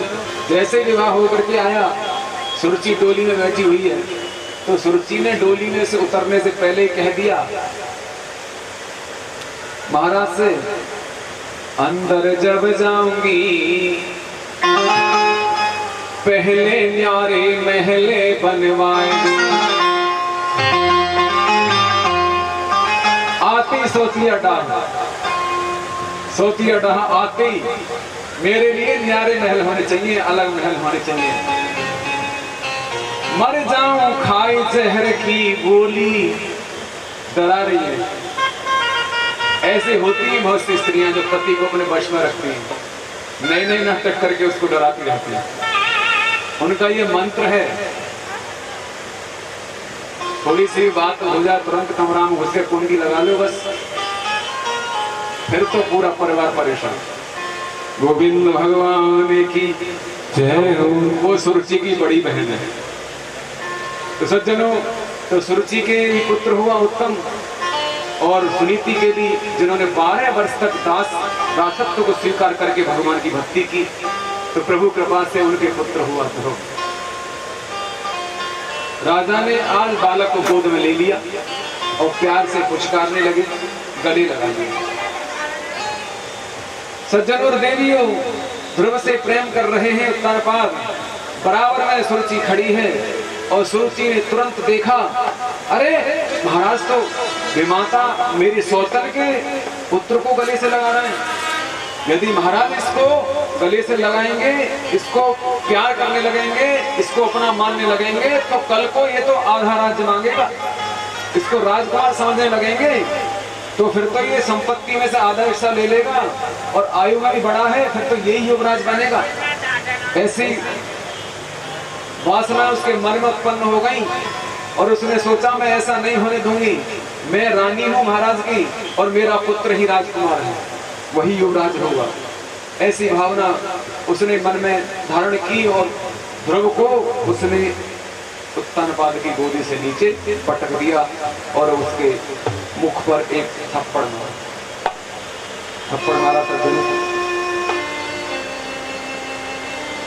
जैसे विवाह होकर के आया, सुरुचि डोली में बैठी हुई है, तो सुरुचि ने डोली में से उतरने से पहले ही कह दिया महाराज से, अंदर जब जाऊंगी पहले न्यारे महले बनवाएंगे। आते सोतिया डाहा, सोतिया डाहा आते ही मेरे लिए न्यारे महल होने चाहिए, अलग महल होने चाहिए। मर जाऊं खाई जहर की गोली, डरा रही है। ऐसे होती है बहुत सी स्त्रियां जो पति को अपने वश में रखती हैं, नए नए नाटक करके उसको डराती रहती हैं। उनका ये मंत्र है, थोड़ी सी बात हो जाए तुरंत कमरा में घुस के कुंडी लगा लो बस, फिर तो पूरा परिवार परेशान। गोविंद भगवान की जय हो। वो सुरुचि की बड़ी बहन है। तो सज्जनों, तो सुरुचि के पुत्र हुआ उत्तम, और सुनीति के भी, जिन्होंने 12 वर्ष तक दासत्व को स्वीकार करके भगवान की भक्ति की, तो प्रभु कृपा से उनके पुत्र हुआ ध्रुव। राजा ने आज बालक को गोद में ले लिया और प्यार से पुचकारने लगे, गले लगा लिया। सज्जन और देवियों, ध्रुव से प्रेम कर रहे हैं उत्तानपाद, बराबर में सुरुचि खड़ी है, और सुरुचि ने तुरंत देखा, अरे महाराज तो विमाता मेरी सौतन के पुत्र को गले से लगा रहे हैं। यदि महाराज इसको गले से लगाएंगे, इसको प्यार करने लगेंगे, इसको अपना मानने लगेंगे, तो कल को ये तो आधा राज्य मांगेगा, इसको राजकुमार समझने लगेंगे, तो फिर तो ये संपत्ति में से आधा हिस्सा ले लेगा, और आयु में भी बड़ा है, फिर तो यही युवराज बनेगा। ऐसी वासना उसके मन में उत्पन्न हो गई, और उसने सोचा मैं ऐसा नहीं होने दूंगी, मैं रानी हूं महाराज की, और मेरा पुत्र ही राजकुमार है, वही युवराज होगा। ऐसी भावना उसने मन में धारण की, और ध्रुव को उसने उत्तानपाद की गोदी से नीचे पटक दिया, और उसके मुख पर एक थप्पड़ मारा। थप्पड़ मारा तो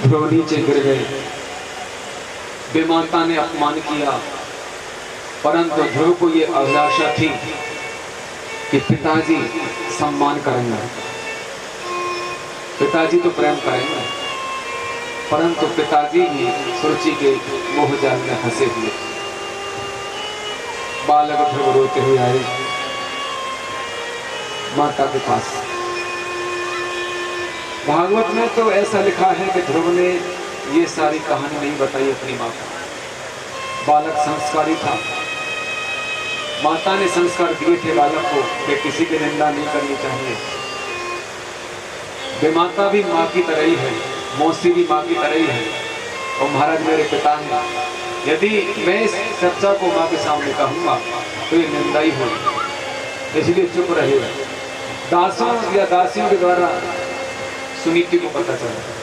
ध्रुव नीचे गिर गए। विमाता ने अपमान किया, परंतु ध्रुव को ये अभिलाषा थी कि पिताजी सम्मान करेंगे, पिताजी तो प्रेम करेंगे, परंतु पिताजी भी सुरुचि के मोह जाल में फंसे हुए। बालक ध्रुव रोते हुए आए माता के पास। भागवत में तो ऐसा लिखा है कि ध्रुव ने ये सारी कहानी नहीं बताई अपनी माँ को। बालक संस्कारी था, माता ने संस्कार दिए थे बालक को कि किसी की निंदा नहीं करनी चाहिए। विमाता भी माँ की तरह ही है, मौसी भी माँ की तरह ही है, और महाराज मेरे पिता हैं। यदि मैं इस चर्चा को माँ के सामने कहूँगा तो ये निंदा ही होगी, इसलिए चुप रहे। दासों या दासियों के द्वारा सुनीति को पता चला।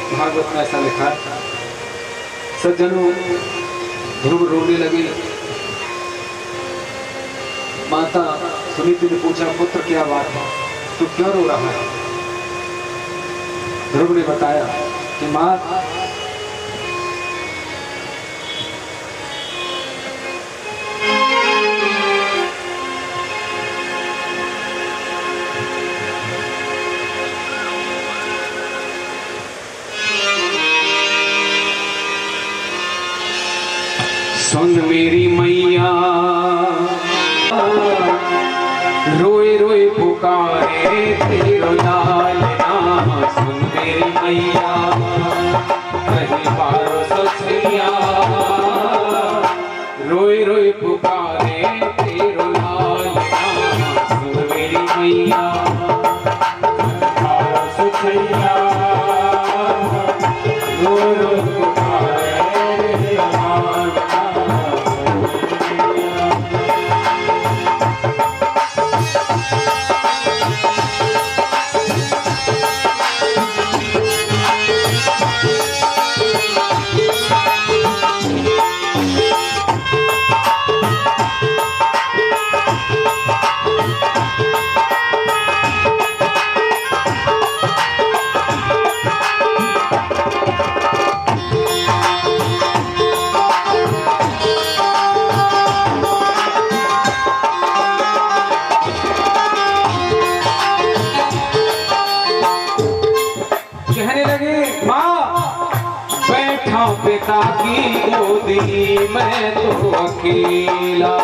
भागवत में ऐसा लिखा है। सज्जनों, ध्रुव रोने लगे। माता सुनीति ने पूछा, पुत्र क्या बात है, तू क्यों रो रहा है? ध्रुव ने बताया कि माँ, सुन मेरी मैया रोए रोए पुकारे तेरो लाल नाम। सुन मेरी मैया कहीं बारो ससुरिया, रोए रोए पुकारे तेरो लाल नाम। सुन मेरी मैया बारो ससुरिया, रोए रोए पुकारे तेरो लाल नाम। पिता की गोदी मैं तो अकेला,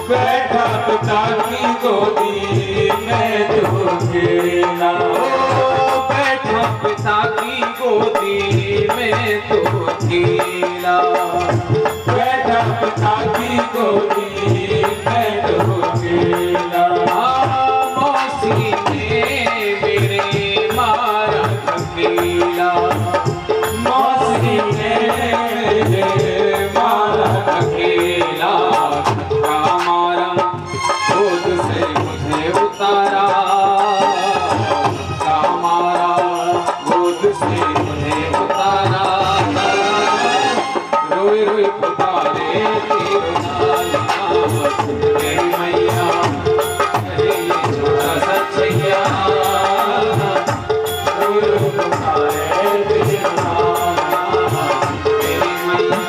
बैठा पिता की गोदी मैं तो अकेला, बैठा पिता की गोदी में तो अकेला, बैठा पिता की गोदी मैं तो अकेला। मौसी ने मेरे मारा अकेला, मौसी ने मेरे मारा अकेला धक्का मारा गोद से मुझे उतारा, धक्का मारा गोद से मुझे उतारा, रोए रोए पुकारे तेरे नाम तेरी मैया, अरे ये छोटा सच्चैया, रोए रोए पुकारे तेरे नाम तेरी मैया।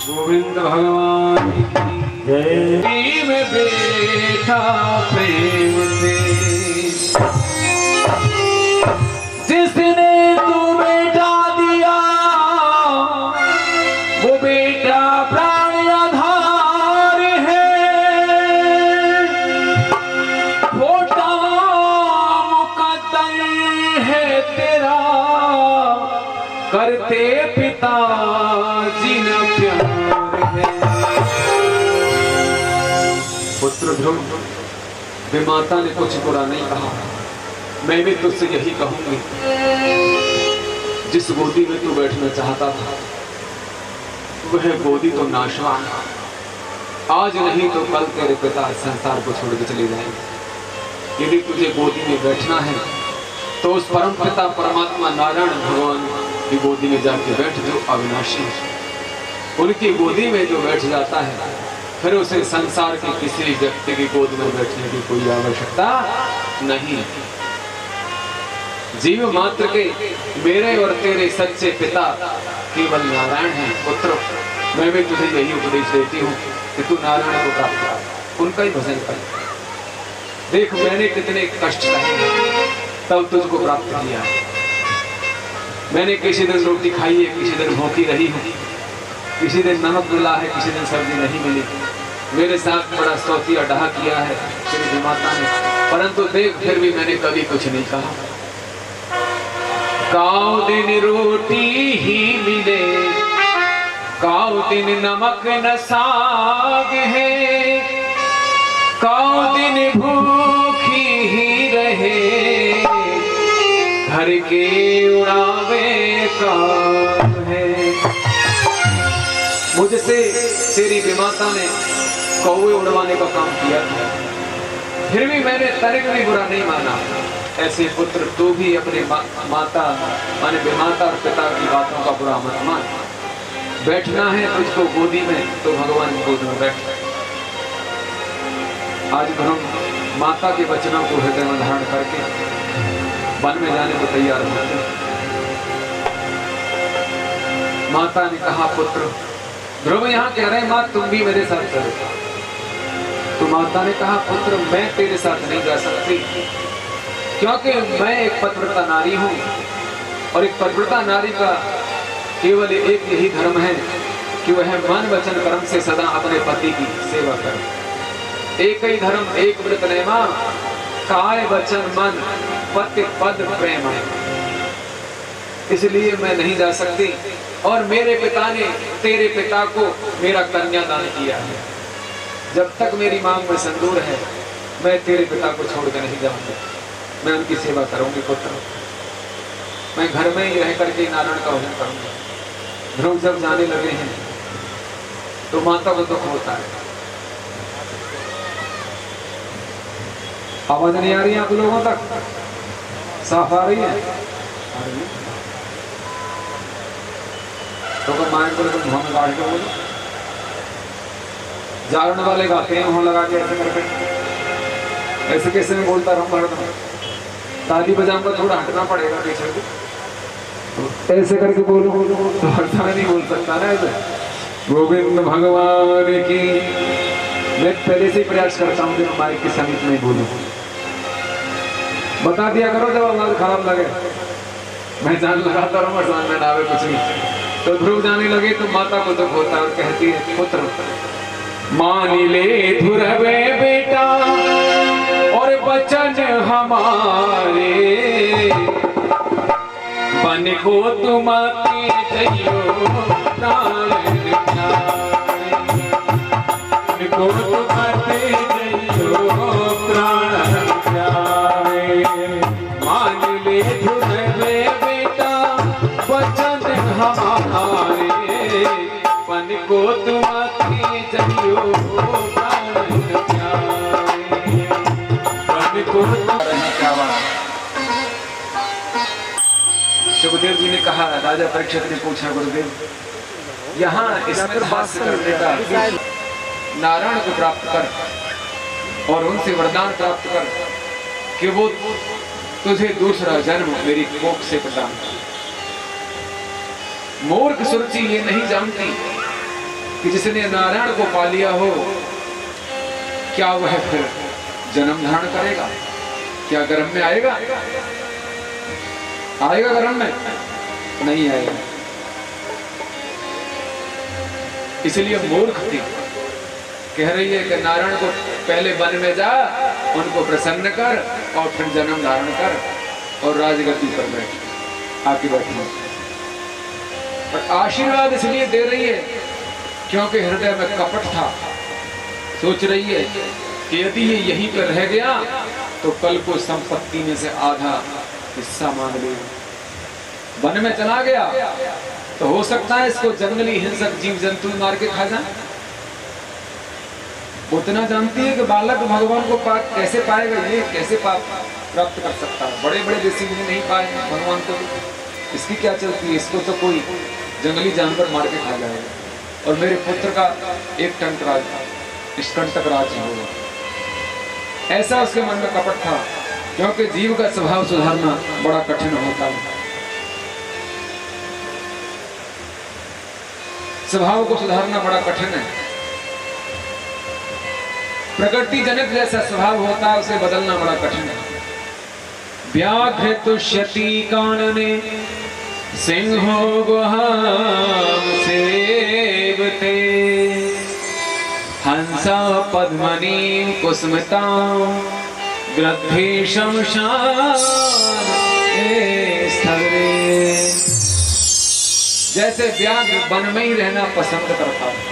गोविंद भगवान की जय में बेटा प्रेम से, जिसने तू बेटा दिया वो बेटा प्राण आधार है, छोटा मुकद्दर है तेरा करते पिता जी न प्यार है। पुत्र ध्रुव, वे माता ने कुछ बुरा नहीं कहा, मैं भी तुझसे यही कहूंगी, जिस गोदी में तू बैठना चाहता था वह गोदी तो नाशवान, आज नहीं तो कल तेरे पिता संसार को छोड़ के चले जाएंगे। यदि तुझे गोदी में बैठना है तो उस परम पिता परमात्मा नारायण भगवान की गोदी में जाके बैठ, जो अविनाशी है। उनकी गोदी में जो बैठ जाता है फिर उसे संसार के किसी व्यक्ति की गोद में बैठने की कोई आवश्यकता नहीं। जीव मात्र के मेरे और तेरे सच्चे पिता केवल नारायण हैं। पुत्र, मैं भी तुझे यही उपदेश देती हूँ कि तू नारायण को प्राप्त कर, उनका ही भजन कर। देख, मैंने कितने कष्ट सहे तब तुझको प्राप्त किया। मैंने किसी दिन रोटी खाई है, किसी दिन भूखी रही हूँ, किसी दिन नमक मिला है, किसी दिन सब्जी नहीं मिली। मेरे साथ बड़ा सौतिया डहा किया है तेरी माता ने, परंतु देख फिर भी मैंने कभी कुछ नहीं कहा। काऊ दिन रोटी ही मिले, काऊ दिन नमक न साग है, काऊ दिन भूखी ही रहे, घर के उड़ावे काम है। मुझसे तेरी विमाता ने कौवे उड़वाने का काम किया था, फिर भी मैंने तनिक भी बुरा नहीं माना। ऐसे पुत्र तू भी अपने माता माने विमाता और पिता की बातों का बुरा मत मान। बैठना है तुझको गोदी में तो भगवान की गोद में बैठ। आज हम माता के वचनों को हृदय में धारण करके वन में जाने को तैयार होते हैं। माता ने कहा, पुत्र ध्रुव यहाँ कह रहे माँ तुम भी मेरे साथ चलो। तो माता ने कहा, पुत्र मैं तेरे साथ नहीं जा सकती, क्योंकि मैं एक पतिव्रता नारी हूँ और एक पतिव्रता नारी का केवल एक यही धर्म है कि वह मन वचन कर्म से सदा अपने पति की सेवा करे। एक ही धर्म, एक व्रत नेमा, काय वचन मन पति पद प्रेम है। इसलिए मैं नहीं जा सकती। और मेरे पिता ने तेरे पिता को मेरा कन्यादान किया है। जब तक मेरी मांग में सिंदूर है मैं तेरे पिता को छोड़कर नहीं जाऊंगी, मैं उनकी सेवा करूंगी पुत्र। मैं घर में ही रह करके नारायण का भजन करूंगा। ध्रुव जब जाने लगे हैं तो माता को दुख होता है। आवाज नहीं आ रही है आप लोगों तक? साफ आ रही है? तो माइक बोले तो मुंह में काट के बोलो। जागरण वाले गाते हैं मुंह लगा के ऐसे करके, ऐसे कैसे में बोलता रहूं भरत में? ताली बजाऊंगा, थोड़ा हटना पड़ेगा पीछे को, ऐसे करके बोलो तो हटता नहीं बोल सकता ना ऐसे। गोविंद भगवान की। मैं पहले से ही प्रयास करता हूँ कि मैं माइक के समीप में बोलूं। बता दिया करो जब आवाज खराब लगे, मैं जान लगाता रहूं समझ में ना आवे कुछ नहीं। तो ध्रुव जाने लगे तो माता को दुख होता है और कहती है पुत्र मान ले ध्रुवे बेटा और बचन हमारे, बन को तुम जइयो प्राण को तुम जइयो प्राण प्यारे। मान ले ध्रुवे बेटा बचन हमारे, बन को तुम जइयो प्राण प्यारे। बन को क्या बात। सुखदेव जी ने कहा, राजा परीक्षित ने पूछा गुरुदेव यहाँ इसमें हास्य करने का, नारायण को प्राप्त कर और उनसे वरदान प्राप्त कर कि वो तुझे दूसरा जन्म मेरी कोख से प्रदान कर। मूर्ख सुरुचि ये नहीं जानती कि जिसने नारायण को पा लिया हो क्या वह फिर जन्म धारण करेगा? क्या गर्भ में आएगा? आएगा गर्भ में? नहीं आएगा। इसलिए मूर्ख थी, कह रही है कि नारायण को पहले वन में जा, उनको प्रसन्न कर और फिर जन्म धारण कर और राजगद्दी पर बैठ आके बैठी। पर आशीर्वाद इसलिए दे रही है क्योंकि हृदय में कपट था। सोच रही है कि यदि ये यहीं पर रह गया तो कल को संपत्ति में से आधा हिस्सा मांग लेगा। वन में चला गया तो हो सकता है इसको जंगली हिंसक जीव जंतु मार के खा जाए। उतना जानती है कि बालक भगवान को कैसे पाएगा, ये कैसे प्राप्त कर सकता है। बड़े बड़े ऋषि मुनि नहीं पाए भगवान को, इसकी क्या चलती है? इसको तो कोई जंगली जानवर मार के खा जाएगा और मेरे पुत्र का एक टंक राज, निष्कंटक राज होगा। ऐसा उसके मन में कपट था, क्योंकि जीव का स्वभाव सुधारना बड़ा कठिन होता है। स्वभाव को सुधारना बड़ा कठिन है। प्रकृति जनित जैसा स्वभाव होता है उसे बदलना बड़ा कठिन है। व्याघ्र तुष्यति कानने सिंहो गुहाम सेवते, हंसा पद्मनी कुसुमता गृद्धि शमशान स्थले। जैसे व्याघ्र वन में ही रहना पसंद करता है,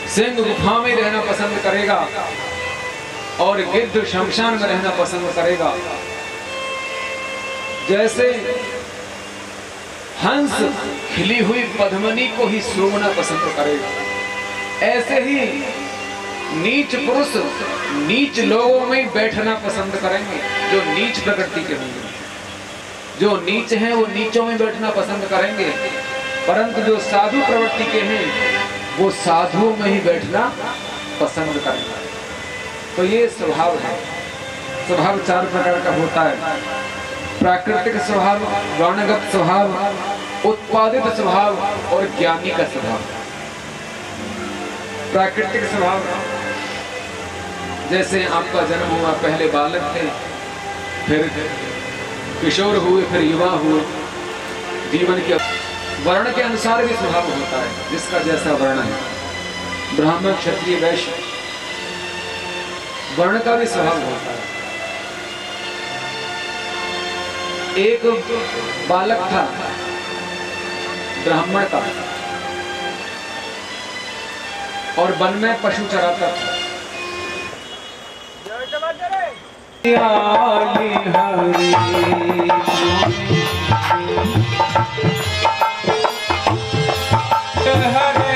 सिंह गुफा में रहना पसंद करेगा और गिद्ध शमशान में रहना पसंद करेगा। जैसे हंस खिली हुई पद्मनी को ही सूंघना पसंद करेगा, ऐसे ही नीच पुरुष नीच लोगों में बैठना पसंद करेंगे जो नीच प्रकृति के होंगे। जो नीच हैं वो नीचों में बैठना पसंद करेंगे, परंतु जो साधु प्रवृत्ति के हैं वो साधुओं में ही बैठना पसंद करेंगे। तो ये स्वभाव है। स्वभाव चार प्रकार का होता है: प्राकृतिक स्वभाव, गौणगत स्वभाव, उत्पादित स्वभाव और ज्ञानी का स्वभाव। प्राकृतिक स्वभाव जैसे आपका जन्म हुआ, पहले बालक थे, फिर किशोर हुए, फिर युवा हुए। जीवन के वर्ण के अनुसार भी स्वभाव होता है, जिसका जैसा वर्ण है। ब्राह्मण, क्षत्रिय, वैश्य वर्ण का भी स्वभाव होता है। एक बालक था ब्राह्मण का और वन में पशु चराता था। दयाली हरे हरे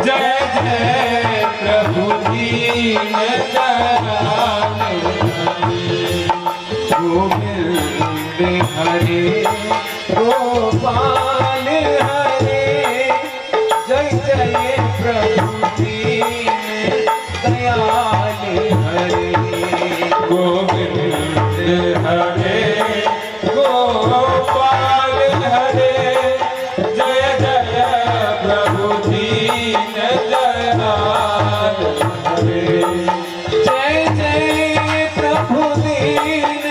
जय जय प्रभु दीन दयाल गोविंद हरे गोपाल हरे जय जय प्रभु दीन दयाल हरे गोविंद हरे गोपाल हरे जय जय प्रभु दीन दयाल हरे जय जय प्रभु दीन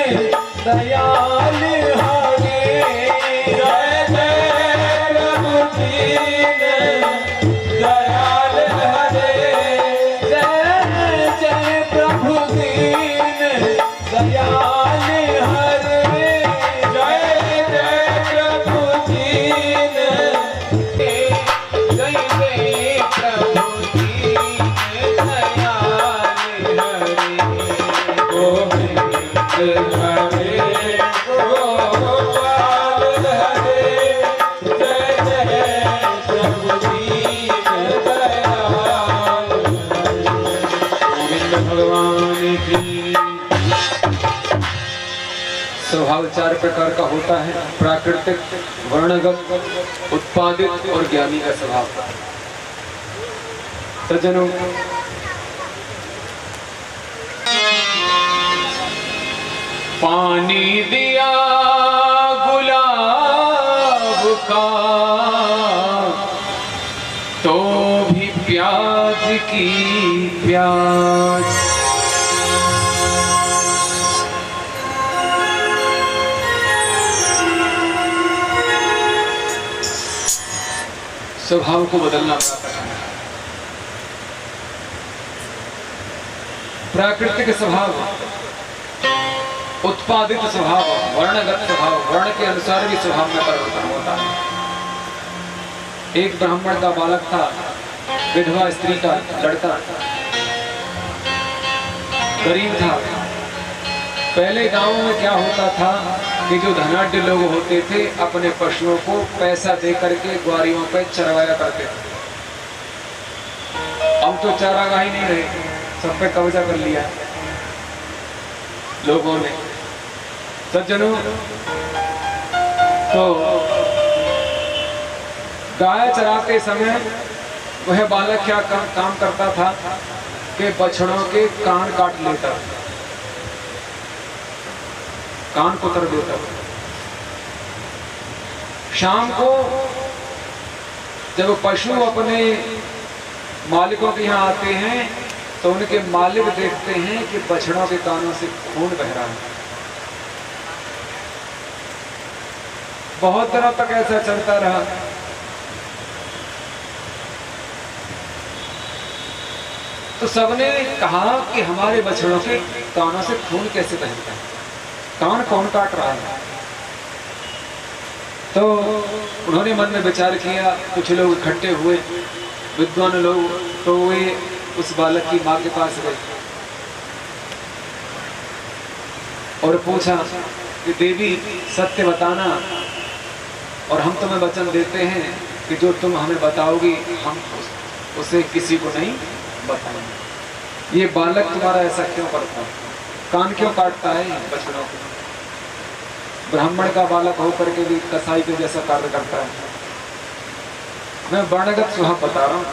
दयाल हरे जय जय प्रभु दीन दयाल हरे जय जय प्रभु दीन दयाल हरे जय जय प्रभु दीन जय जय प्रभु दीन दयाल हरे गोविंद हरे गोपाल हरे जय जय प्रभु दीन दयाल गोविंद भगवान की। स्वभाव चार प्रकार का होता है, प्राकृतिक, वर्णगत, उत्पादित और ज्ञानी का स्वभाव। सज्जनों, पानी दिया गुलाब का तो भी प्याज की प्याज। स्वभाव को बदलना पड़ता है। प्राकृतिक स्वभाव, उत्पादित स्वभाव, वर्णगत स्वभाव, वर्ण के अनुसार भी स्वभाव में परिवर्तन होता है। एक ब्राह्मण का बालक था, विधवा स्त्री का लड़का, गरीब था। पहले गांव में क्या होता था कि जो धनाढ्य लोग होते थे अपने पशुओं को पैसा दे करके ग्वारियों पे चरवाया करते थे। अब तो चारागाही नहीं रहे, सब पे कब्जा कर लिया लोगों ने। सज्जनों, तो गाय चराते समय वह बालक क्या काम करता था कि बछड़ों के कान काट लेता, कान कुतर देता। शाम को जब पशु अपने मालिकों के यहाँ आते हैं तो उनके मालिक देखते हैं कि बछड़ों के कानों से खून बह रहा है। बहुत दिनों तक ऐसा चलता रहा। तो सबने कहा कि हमारे बछड़ों के कानों से खून कैसे बहता है, कान कौन काट रहा है। तो उन्होंने मन में विचार किया, कुछ लोग इकट्ठे हुए, विद्वान लोग, तो वे उस बालक की माँ के पास गए और पूछा कि देवी सत्य बताना और हम तुम्हें वचन देते हैं कि जो तुम हमें बताओगी हम उसे किसी को नहीं बताएंगे। ये बालक तुम्हारा ऐसा क्यों करता है, कान क्यों काटता है बछड़ों को? ब्राह्मण का बालक होकर के भी कसाई के जैसा कार्य करता है। मैं वर्णगत स्वभाव बता रहा हूँ,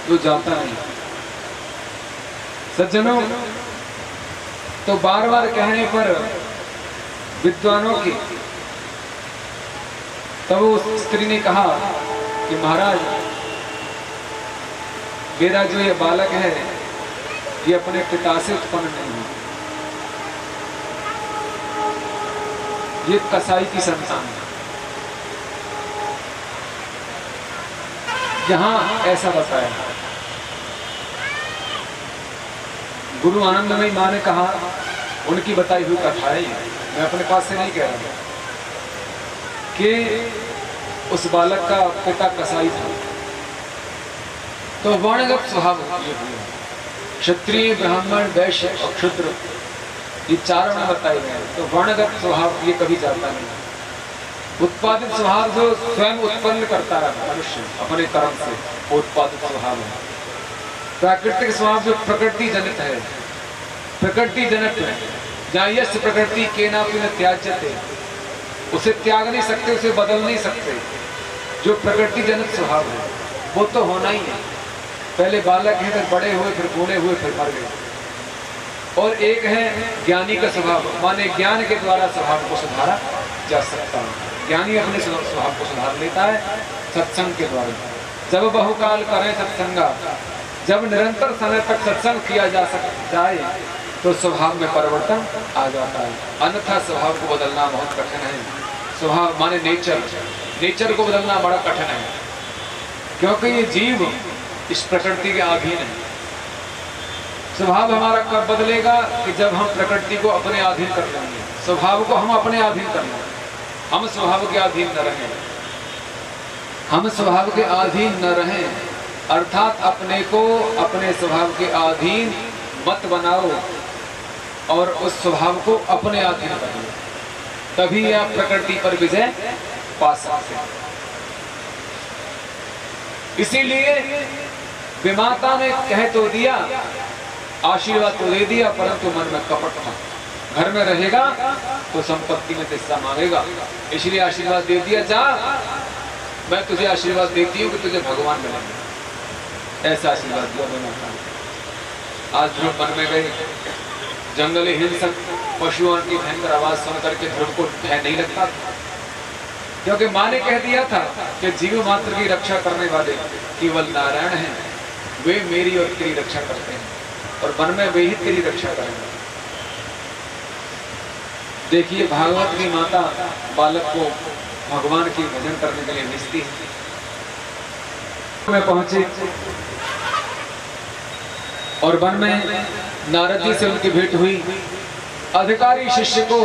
जो जाता नहीं। सज्जनों, तो बार बार कहने पर विद्वानों की, तब उस स्त्री ने कहा कि महाराज, मेरा जो ये बालक है ये अपने पिता से उत्पन्न नहीं है, ये कसाई की संतान है। यहाँ ऐसा बताया। गुरु आनंदमयी माँ ने कहा, उनकी बताई हुई कथा है, मैं अपने पास से नहीं कह रहा हूं, कि उस बालक का पिता कसाई था। तो वर्णगत स्वभाव होती है, क्षत्रिय, ब्राह्मण, वैश्य और क्षुद्र, ये चार वर्ण बताए गए हैं। तो वर्णगत स्वभाव ये कभी जाता नहीं। उत्पादित स्वभाव जो स्वयं उत्पन्न करता है मनुष्य अपने कर्म से, वो उत्पादित स्वभाव है। प्राकृतिक स्वभाव जो प्रकृति जनित है, प्रकृति जनक है, जहाँ यश प्रकृति के नापि न त्याज्यते, उसे त्याग नहीं सकते, उसे बदल नहीं सकते। जो प्रकृति जनित स्वभाव है वो तो होना ही है। पहले बालक है, फिर बड़े हुए, फिर बूढ़े हुए, फिर मर गए। और एक है ज्ञानी का स्वभाव, माने ज्ञान के द्वारा स्वभाव को सुधारा जा सकता है। ज्ञानी अपने स्वभाव को सुधार लेता है सत्संग के द्वारा। जब बहुकाल करें सत्संगा, जब निरंतर समय तक सत्संग किया जाए तो स्वभाव में परिवर्तन आ जाता है। अन्यथा स्वभाव को बदलना बहुत कठिन है। स्वभाव माने नेचर को बदलना बड़ा कठिन है, क्योंकि ये जीव इस प्रकृति के अधीन है। स्वभाव हमारा कब बदलेगा कि जब हम प्रकृति को अपने अधीन कर लेंगे, स्वभाव को हम अपने अधीन कर लेंगे। हम स्वभाव के अधीन न रहें, हम स्वभाव के अधीन न रहें, अर्थात अपने को अपने स्वभाव के अधीन मत बनाओ और उस स्वभाव को अपने अधीन बनाओ, तभी आप प्रकृति पर विजय पा सकते हैं। इसीलिए विमाता ने कह तो दिया, आशीर्वाद तो दे दिया, परंतु मन में कपट था। घर में रहेगा तो संपत्ति में हिस्सा मांगेगा, इसलिए आशीर्वाद दे दिया, जा मैं तुझे आशीर्वाद देती हूँ कि तुझे भगवान मिलेंगे। ऐसा आशीर्वाद दिया विमाता ने। आज ध्रुव मन में गए, जंगली हिंसक पशुओं की भयंकर आवाज सुन करके ध्रुव को भय नहीं लगता, क्योंकि माँ ने कह दिया था कि जीव मात्र की रक्षा करने वाले केवल नारायण हैं, वे मेरी और तेरी रक्षा करते हैं, और मन में वे ही तेरी रक्षा करेंगे। देखिए भागवत की माता बालक को भगवान की भजन करने के लिए भेजती है। में पहुंचे और वन में नारद जी से उनकी भेंट हुई। अधिकारी शिष्य को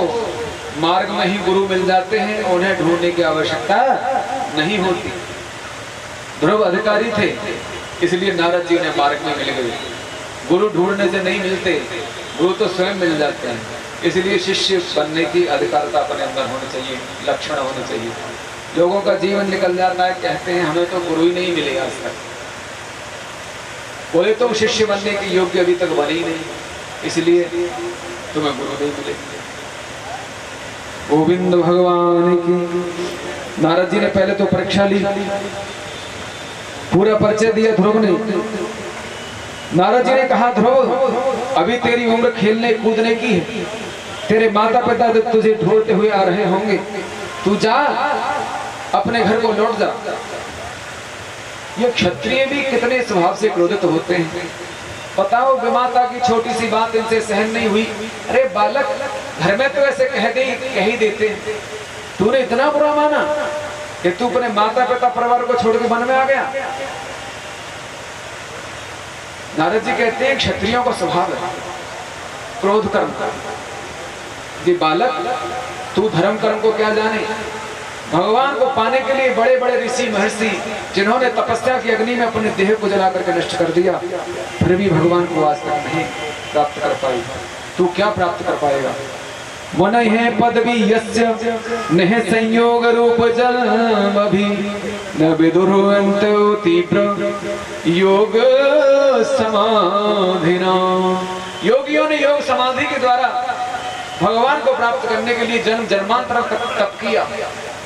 मार्ग में ही गुरु मिल जाते हैं, उन्हें ढूंढने की आवश्यकता नहीं होती। ध्रुव अधिकारी थे, इसलिए नारद जी ने मार्ग में मिल गए। गुरु ढूंढने से नहीं मिलते, गुरु तो स्वयं मिल जाते हैं। इसलिए शिष्य बनने की अधिकारता अपने अंदर होनी चाहिए, लक्षण होने चाहिए। लोगों का जीवन निकल जाता है, कहते हैं हमें तो गुरु ही नहीं मिले आज तक। बोले तुम शिष्य बनने के योग्य अभी तक बने ही नहीं, इसलिए तुम्हें गुरु नहीं मिले। गोविंद भगवान की। नारद जी ने पहले तो परीक्षा ली, पूरा परिचय दिया ध्रुव ने। नारद जी ने कहा, ध्रुव अभी तेरी उम्र खेलने कूदने की है, तेरे माता पिता तुझे ढूंढते हुए आ रहे होंगे, तू जा अपने घर को लौट जा। ये क्षत्रिय भी कितने स्वभाव से क्रोधित होते हैं। बताओ, विमाता की छोटी सी बात इनसे सहन नहीं हुई। अरे बालक, घर में तो ऐसे कह ही देते हैं, तूने इतना बुरा माना कि तू अपने माता पिता परिवार को छोड़ के वन में आ गया। नारद जी कहते हैं क्षत्रियों का स्वभाव है क्रोध कर्म का। ये बालक, तू धर्म कर्म को क्या जाने। भगवान को पाने के लिए बड़े बड़े ऋषि महर्षि, जिन्होंने तपस्या की अग्नि में अपने देह को जला करके नष्ट कर दिया, फिर भी भगवान को आज तक नहीं प्राप्त कर पाई। तू क्या प्राप्त कर पाएगा। मन है पदवी यस्य नह संयोग रूप जन्म अभी न विदुरवंत तीव्र योग समाधिना। योगियों ने योग समाधि के द्वारा भगवान को प्राप्त करने के लिए जन्म जन्मांतर तप किया,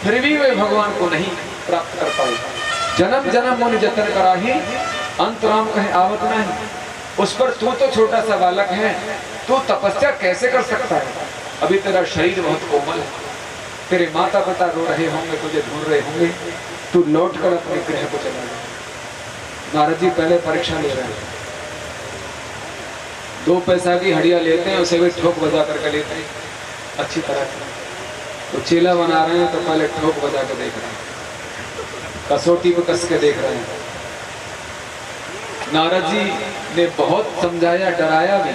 फिर भी वे भगवान को नहीं प्राप्त कर पाए। जन्म जन्म मुनि जतन करा ही अंतराम कहे आवत नहीं। उस पर तू तो छोटा सा बालक है, तू तपस्या कैसे कर सकता है। अभी तेरा शरीर बहुत कोमल है, तेरे माता पिता रो रहे होंगे, तुझे ढूंढ रहे होंगे, तू लौट कर अपने गृह को चला जा। नारद जी पहले परीक्षा ले रहे हैं। 2 पैसा की हड़िया लेते हैं, उसे भी ठोक बजा करके लेते हैं अच्छी तरह से। तो चेला बना रहे हैं तो पहले ठोक बजा के देख रहे हैं, कसौटी में कस के देख रहे हैं। नारद जी ने बहुत समझाया, डराया भी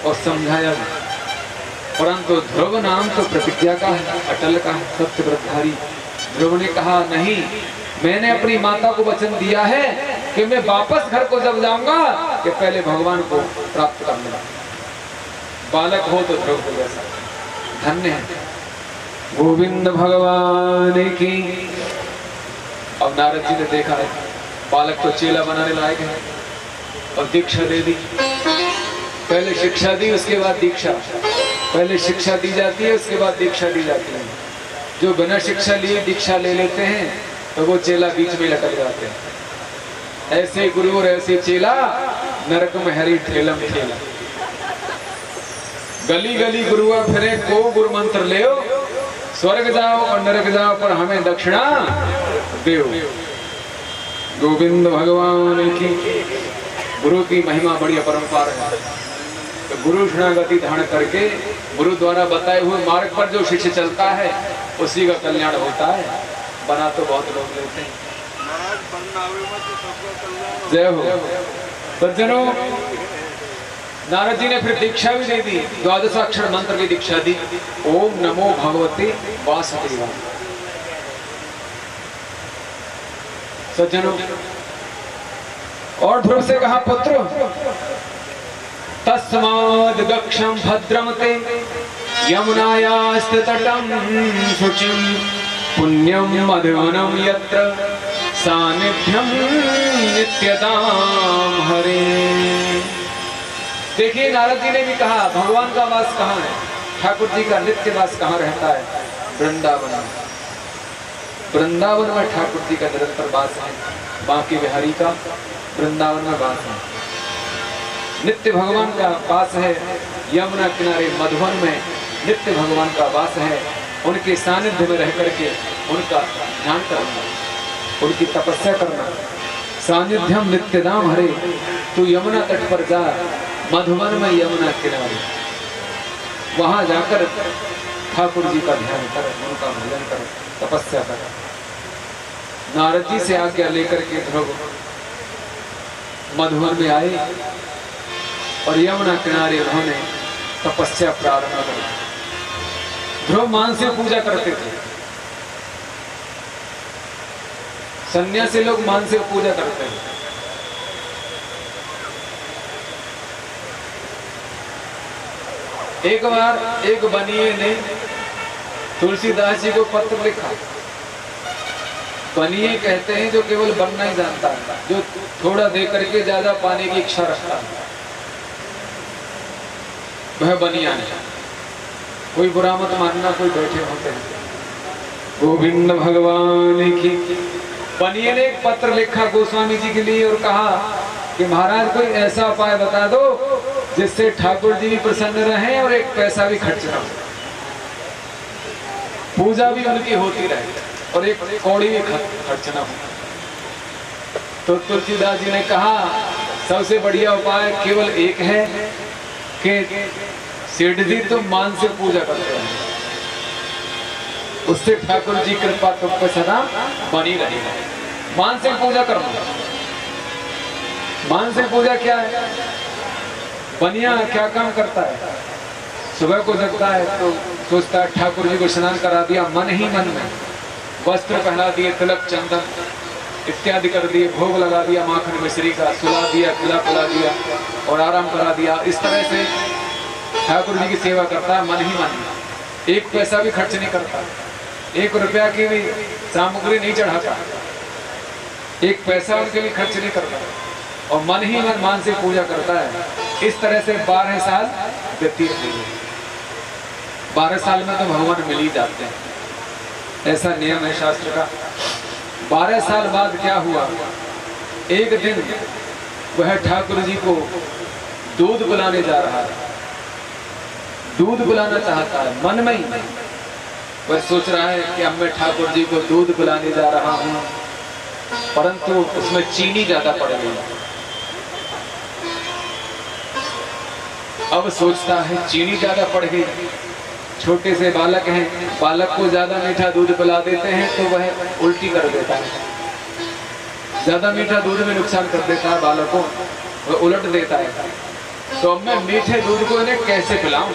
और समझाया भी, परंतु ध्रुव नाम तो प्रतिज्ञा का है, अटल का है, सत्य व्रतधारी। ध्रुव ने कहा, नहीं, मैंने अपनी माता को वचन दिया है कि मैं वापस घर को जब जाऊंगा कि पहले भगवान को प्राप्त कर लूंगा। बालक हो तो ध्रुव के जैसा धन्य है। गोविंद भगवान की। अब नारद जी ने देखा है बालक तो चेला बनाने लायक है और दीक्षा दे दी। पहले शिक्षा दी, उसके बाद दीक्षा। पहले शिक्षा दी जाती है, उसके बाद दीक्षा दी जाती है। जो बिना शिक्षा लिए दीक्षा ले लेते हैं तो वो चेला बीच में लटक जाते हैं। ऐसे गुरु और ऐसे चेला नरक में हरी ठेलम ठेला। गली गली गुरुआ फिरे को गुरु मंत्र ले, स्वर्ग जाओ और नरक जाओ पर हमें दक्षिणा देओ। गोविंद भगवान की। गुरु की महिमा बड़ी अपरंपार है। तो गुरु शरणागति धारण करके गुरु द्वारा बताए हुए मार्ग पर जो शिष्य चलता है उसी का कल्याण होता है। बना तो बहुत लोग लेते हैं। जय हो सज्जनों। नारद जी ने फिर दीक्षा भी दे दी, 12 अक्षर मंत्र की दीक्षा दी। ओम नमो भगवते वासुदेवाय। सज्जनों, और ध्रुव से कहा पुत्र तस्माद् गक्षं भद्रं ते यमुनायास्त तटं शुचिं पुण्यं मधुवनं यत्र सानिध्यं नित्यतां हरे। देखिए नारद जी ने भी कहा भगवान का वास कहाँ है, ठाकुर जी का नित्य वास कहाँ रहता है? वृंदावन में। वृंदावन में ठाकुर जी का निरंतर वास है। बांके बिहारी का वृंदावन में वास है। नित्य भगवान का वास है। यमुना किनारे मधुवन में नित्य भगवान का वास है। उनके सानिध्य में रह करके उनका ध्यान करना, उनकी तपस्या करना। सानिध्यम नित्यदाम हरे। तू यमुना तट पर जा, मधुवन में यमुना किनारे, वहां जाकर ठाकुर जी का ध्यान कर, उनका भजन कर, तपस्या कर। नारद जी से आज्ञा लेकर के ध्रुव मधुवन में आए और यमुना किनारे उन्होंने तपस्या प्रारंभ कर। ध्रुव मानसिक पूजा करते थे। सन्यासी लोग मानसिक पूजा करते हैं। एक बार एक बनिए ने तुलसीदास जी को पत्र लिखा। बनिए कहते हैं जो केवल बनना ही जानता है, जो थोड़ा दे करके ज्यादा पाने की इच्छा रखता है, वह बनिया है। कोई बुरा मत मानना, कोई बैठे होते हैं। गोविंद भगवान की। बनिए ने एक पत्र लिखा गोस्वामी जी के लिए और कहा कि महाराज कोई ऐसा उपाय बता दो जिससे ठाकुर जी भी प्रसन्न रहें और एक पैसा भी खर्च ना हो, पूजा भी उनकी होती रहे और एक कौड़ी भी खर्च ना हो। तो तुलसीदास जी ने कहा सबसे बढ़िया उपाय केवल एक है कि सेठ जी तुम मानसिक पूजा करते हैं, उससे ठाकुर जी कृपा तुम पे सदा बनी रहेगी। मानसिक पूजा करना। मानसिक पूजा क्या है? बनिया क्या काम करता है? सुबह को जगता है तो सोचता है ठाकुर जी को स्नान करा दिया, मन ही मन में वस्त्र पहना दिए, तिलक चंदन इत्यादि कर दिए, भोग लगा दिया माखन मिश्री का, सुला दिया, खिला पिला दिया और आराम करा दिया। इस तरह से ठाकुर जी की सेवा करता है मन ही मन। एक पैसा भी खर्च नहीं करता, 1 रुपया की भी सामग्री नहीं चढ़ाता, 1 पैसा उनके लिए खर्च नहीं करता और मन ही मन मानसिक पूजा करता है। इस तरह से 12 साल व्यतीत हुए। 12 साल में तो भगवान मिल ही जाते हैं, ऐसा नियम है शास्त्र का। 12 साल बाद क्या हुआ? एक दिन वह ठाकुर जी को दूध पिलाने जा रहा है, दूध पिलाना चाहता है मन में ही। वह सोच रहा है कि अब मैं ठाकुर जी को दूध पिलाने जा रहा हूँ, परंतु उसमें चीनी ज्यादा पड़ गई। अब सोचता है चीनी ज्यादा पड़ गई, छोटे से बालक हैं, बालक को ज्यादा मीठा दूध पिला देते हैं तो वह उल्टी कर देता है, ज्यादा मीठा दूध में नुकसान कर देता है बालक को, वह उलट देता है। तो अब मैं मीठे दूध को इन्हें कैसे पिलाऊं?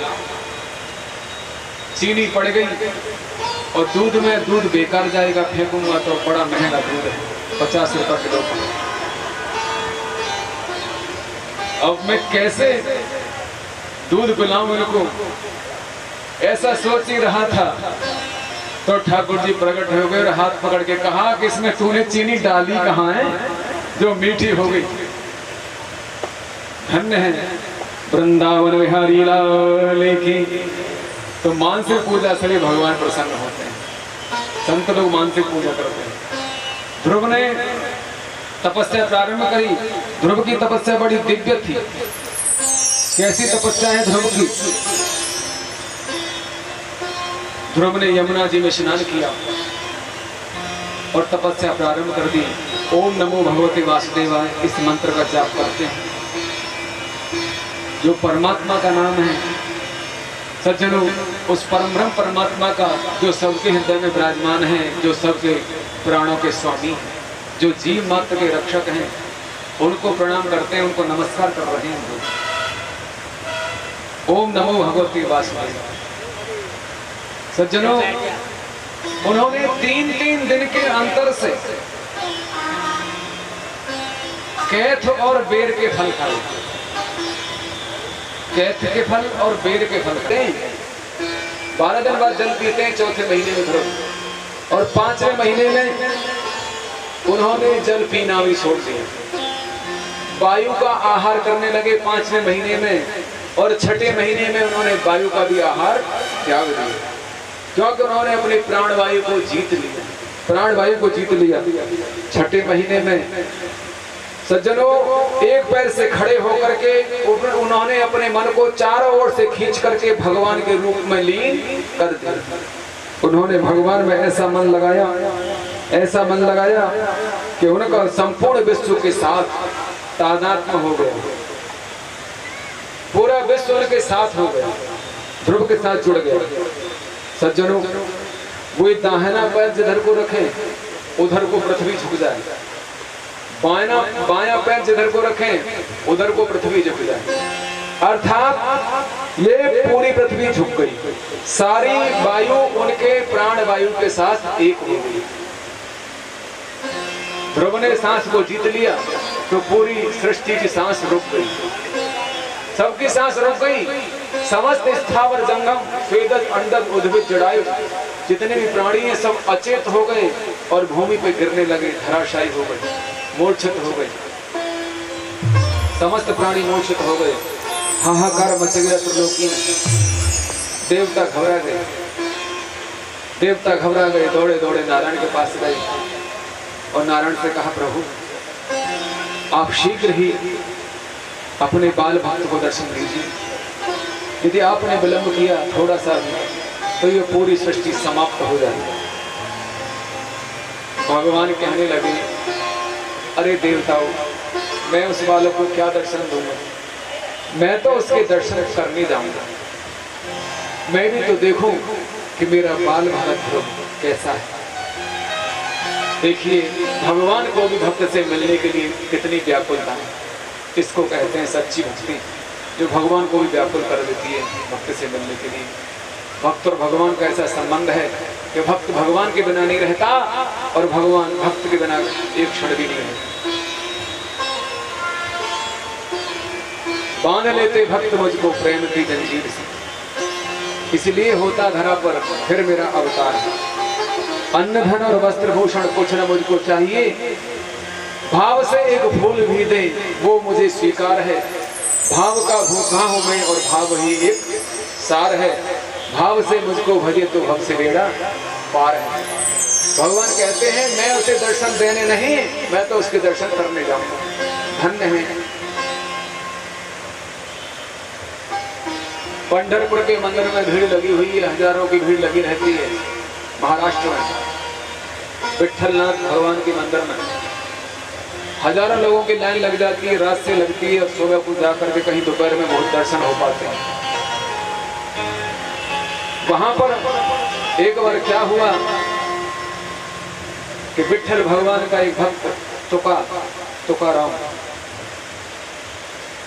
चीनी पड़ गई और दूध में दूध बेकार जाएगा, फेंकूंगा तो बड़ा महंगा दूध है, 50 रुपए किलो का। अब मैं कैसे दूध पिलाऊं इनको, ऐसा सोच ही रहा था तो ठाकुर जी प्रकट हो गए और हाथ पकड़ के कहा कि इसमें तूने चीनी डाली कहाँ है जो मीठी हो गई। धन्य है वृंदावन विहारी लाल की। तो मानसिक पूजा से भी भगवान प्रसन्न होते हैं, संत लोग मानसिक पूजा करते हैं। ध्रुव ने तपस्या प्रारंभ करी। ध्रुव की तपस्या बड़ी दिव्य थी। कैसी तपस्या है ध्रुव की? ध्रुव ने यमुना जी में स्नान किया और तपस्या प्रारंभ कर दी। ओम नमो भगवते वासुदेवाय इस मंत्र का जाप करते हैं, जो परमात्मा का नाम है। सज्जनों, उस परम ब्रह्म परमात्मा का जो सबके हृदय में विराजमान है, जो सबके प्राणों के स्वामी हैं, जो जीव मात्र के रक्षक हैं, उनको प्रणाम करते हैं, उनको नमस्कार कर रहे हैं। ओम नमो भगवते वासुदेवाय। सज्जनों, उन्होंने 3-3 दिन के अंतर से कैथ और बेर के फल खाए। कैथ के फल और बेर के फल खाते हैं। 12 दिन बाद जल पीते हैं, चौथे महीने में ध्रुव, और 5वें महीने में उन्होंने जल पीना भी छोड़ दिया। वायु का आहार करने लगे 5वें महीने में, और 6ठे महीने में उन्होंने वायु का भी आहार त्याग दिया, क्योंकि उन्होंने अपने प्राणवायु को जीत लिया। प्राणवायु को जीत लिया 6ठे महीने में। सज्जनों, एक पैर से खड़े होकर के उन्होंने अपने मन को चारों ओर से खींच करके भगवान के रूप में लीन कर दिया। उन्होंने भगवान में ऐसा मन लगाया, ऐसा मन लगाया कि उनका संपूर्ण विश्व के साथ तादात्म्य हो गया। पूरा विश्व उनके साथ हो गया, ध्रुव के साथ जुड़ गया। सज्जनों, वो दाहिना पैर जिधर को रखे उधर को पृथ्वी झुक जाए, बायां पैर जिधर को रखें उधर को पृथ्वी झुक जाए। अर्थात ये पूरी पृथ्वी झुक गई। सारी वायु उनके प्राण वायु के साथ एक हो गई। ध्रुव ने सांस को जीत लिया तो पूरी सृष्टि की सांस रुक गई, सबकी सांस रुक गई। समस्त स्थावर जंगम स्वेदज अंडज उद्भिद जड़ायु जितने भी प्राणी हैं सब अचेत हो गए और भूमि पे गिरने लगे, धराशायी हो गए, मूर्छित हो गए। समस्त प्राणी मूर्छित हो गए। हाहाकार मच गया त्रिलोकी में। देवता घबरा गए, देवता घबरा गए, दौड़े दौड़े नारायण के पास गए और नारायण से कहा, प्रभु आप शीघ्र ही अपने बाल भक्त को दर्शन दीजिए। यदि आपने विलंब किया थोड़ा सा तो ये पूरी सृष्टि समाप्त हो जाएगी। भगवान कहने लगे, अरे देवताओं, मैं उस बालक को क्या दर्शन दूंगा? मैं तो उसके दर्शन करने जाऊंगा। मैं भी तो देखूं कि मेरा बाल भक्त ध्रुव कैसा है। देखिए, भगवान को भी भक्त से मिलने के लिए कितनी व्याकुलता है। इसको कहते हैं सच्ची भक्ति, जो भगवान को भी व्याकुल कर देती है भक्त से मिलने के लिए। भक्त और भगवान का ऐसा संबंध है कि भक्त भगवान के बिना नहीं रहता और भगवान भक्त के बिना एक क्षण भी नहीं रहता। बांध लेते भक्त मुझको प्रेम की जंजीर से, इसलिए होता धरा पर फिर मेरा अवतार। अन्न धन और वस्त्र भूषण कुछ न मुझको चाहिए, भाव से एक फूल भी दे वो मुझे स्वीकार है। भाव का भूखा हूं मैं और भाव ही एक सार है। भाव से मुझको भजे तो भव से बेड़ा पार है। भगवान कहते हैं, मैं उसे दर्शन देने नहीं, मैं तो उसके दर्शन करने जाऊंगा। धन्य है। पंढरपुर के मंदिर में भीड़ लगी हुई है, हजारों की भीड़ लगी रहती है। महाराष्ट्र में विठलनाथ भगवान के मंदिर में हजारों लोगों की लाइन लग जाती है, रात से लगती है और सुबह को जाकर के कहीं दोपहर में बहुत दर्शन हो पाते हैं। वहां पर एक बार क्या हुआ कि विठल भगवान का एक भक्त तुकाराम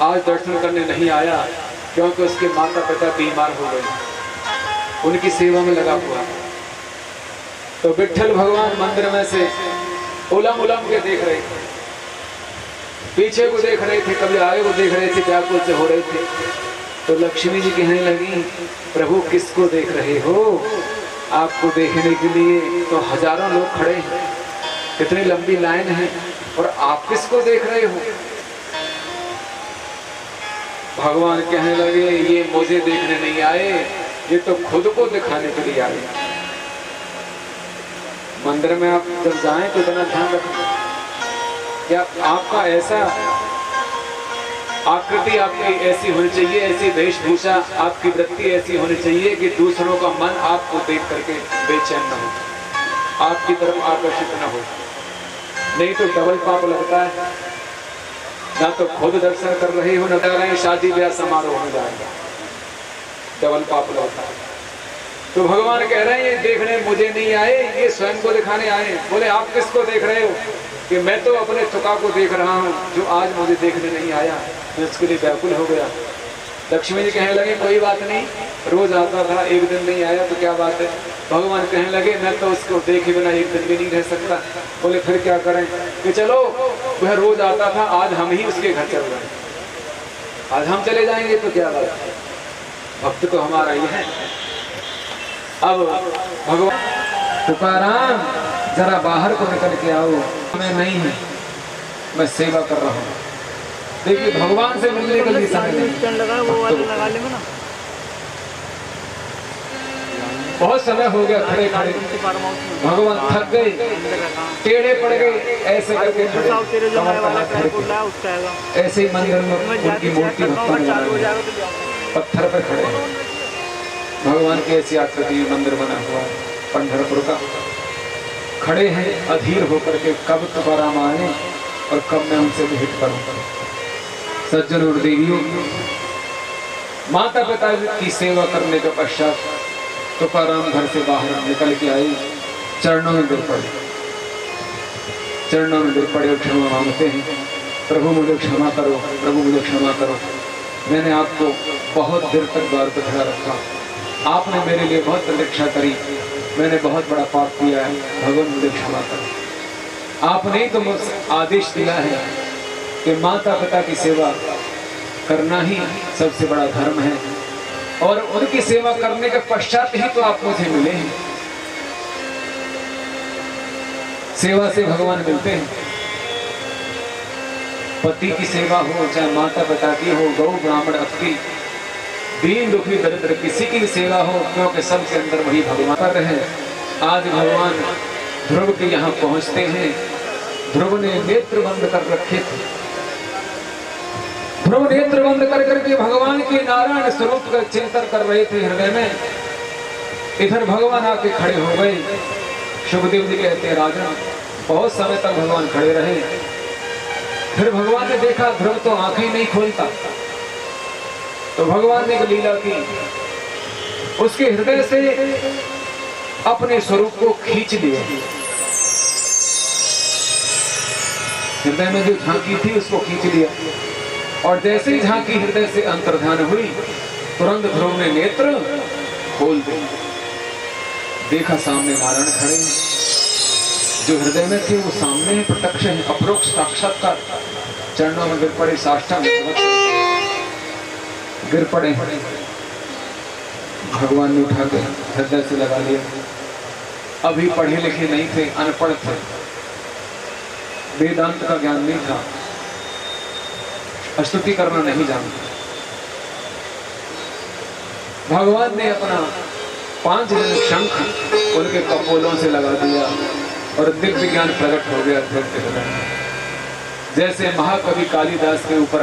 आज दर्शन करने नहीं आया, क्योंकि उसके माता पिता बीमार हो गए, उनकी सेवा में लगा हुआ। तो विठल भगवान मंदिर में से उलम उलम के देख रहे थे, पीछे को देख रहे थे, कभी आगे को देख रहे थे, व्याकुल से हो रहे थे। तो लक्ष्मी जी कहने लगी, प्रभु किसको देख रहे हो? आपको देखने के लिए तो हजारों लोग खड़े हैं, कितनी लंबी लाइन है, और आप किसको देख रहे हो? भगवान कहने लगे, ये मुझे देखने नहीं आए, ये तो खुद को दिखाने के लिए आए। मंदिर में आप जब जाएं तो इतना ध्यान रखें, क्या आपका ऐसा आकृति आपकी ऐसी होनी चाहिए, ऐसी वेशभूषा, आपकी वृत्ति ऐसी होनी चाहिए कि दूसरों का मन आपको देख करके बेचैन न हो, आपकी तरफ आकर्षित न हो। नहीं तो डबल पाप लगता है, ना तो खुद दर्शन कर रहे हो, न कर रहे हैं शादी ब्याह समारोह में जाएगा, डबल पाप लगता है। तो भगवान कह रहे हैं, ये देखने मुझे नहीं आए, ये स्वयं को दिखाने आए। बोले आप किसको देख रहे हो? कि मैं तो अपने तुका को देख रहा हूँ, जो आज मुझे देखने नहीं आया, मैं उसके लिए व्याकुल हो गया। लक्ष्मी जी कहने लगे, कोई बात नहीं, रोज आता था, एक दिन नहीं आया तो क्या बात है। भगवान कहने लगे, मैं तो उसको देखे बिना एक दिन भी नहीं रह सकता। बोले फिर क्या करें? कि चलो, वह रोज आता था, आज हम ही उसके घर चल रहे हैं, आज हम चले जाएंगे तो क्या बात है, भक्त तो हमारा ही है। अब भगवान, तुकाराम जरा बाहर को निकल के आओ, मैं नहीं है, मैं सेवा कर रहा हूँ। देखिए भगवान से मिलने के लिए समय नहीं, बहुत समय हो गया खड़े खड़े, भगवान थक गए, टेढ़े पड़ गए, ऐसे करके ऐसे ही मंदिर में उनकी मूर्ति पत्थर पर खड़े हैं। भगवान की ऐसी आकृति मंदिर बना हुआ है पंढरपुर का, खड़े हैं अधीर होकर के, कब तुकाराम आए और कब मैं उनसे भेंट करूं। सज्जनों और देवियों, माता पिता की सेवा करने के पश्चात तुकाराम घर से बाहर निकल के आए, चरणों में गिर पड़े, चरणों में गिर पड़े और क्षमा मांगते हैं, प्रभु मुझे क्षमा करो, प्रभु मुझे क्षमा करो, मैंने आपको बहुत देर तक द्वार पर खड़ा रखा, आपने मेरे लिए बहुत प्रतीक्षा करी, मैंने बहुत बड़ा पाप किया है, भगवान मुझे क्षमा करो। आपने तो मुझसे आदेश दिया है कि माता पिता की सेवा करना ही सबसे बड़ा धर्म है, और उनकी सेवा करने के पश्चात ही तो आप मुझे मिले हैं। सेवा से भगवान मिलते हैं। पति की सेवा हो, चाहे माता पिता की हो, गौ ब्राह्मण अति, दीन दुखी दरिद्र किसी की भी सेवा हो, क्योंकि सबके अंदर वही भगवान कर रहे हैं। आज भगवान ध्रुव के यहाँ पहुंचते हैं। ध्रुव ने नेत्र बंद कर रखे थे, ध्रुव नेत्र बंद कर करके भगवान के नारायण स्वरूप का चिंतन कर रहे थे हृदय में। इधर भगवान आके खड़े हो गए। शुभदेव जी कहते हैं, राजन बहुत समय तक भगवान खड़े रहे, फिर भगवान ने देखा ध्रुव तो आंखें नहीं खोलता, तो भगवान ने एक लीला की, उसके हृदय से अपने स्वरूप को खींच लिया। हृदय में जो झांकी थी उसको खींच लिया, और जैसे ही झांकी हृदय से अंतर्धान हुई, तुरंत ध्रुव ने नेत्र खोल दिए। देखा सामने नारायण खड़े हैं, जो हृदय में थे वो सामने है, प्रत्यक्ष है, अपरोक्ष साक्षात्कार। चरणों में गिर पड़े, साष्टांग गिर पड़े। भगवान ने उठा के हृदय से लगा लिया। अभी पढ़े लिखे नहीं थे, अनपढ़ थे, वेदांत का ज्ञान नहीं था, स्तुति करना नहीं जानते। भगवान ने अपना 5 जन शंख उनके कपोलों से लगा दिया और दिव्य ज्ञान प्रकट हो गया ध्रुव। जैसे महाकवि कालिदास के ऊपर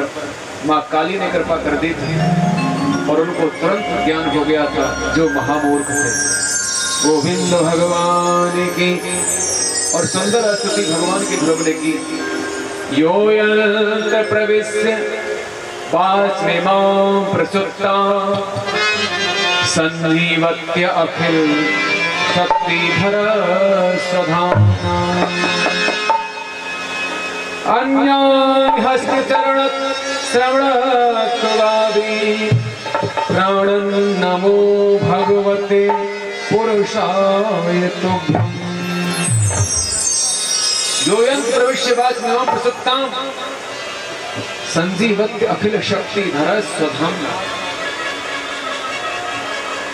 माँ काली ने कृपा कर दी थी और उनको तुरंत ज्ञान हो गया था, जो महामूर्ख थे। गोविंद भगवान की और सुंदर स्तुति भगवान की ध्रुव ने की। यो यंत्र प्रविश्य वास्मिमां प्रसुप्ता संजीवत्य अखिल शक्तिधर स्वधाम्ना अन्यान् हस्तचरण श्रवणत्वादि प्राणन् नमो भगवते पुरुषाय तुभ्यम्। यो यंत्र प्रविश्य वास्मिमां प्रसुप्तां संजीवत्य अखिल शक्तिधर स्वधाम्ना।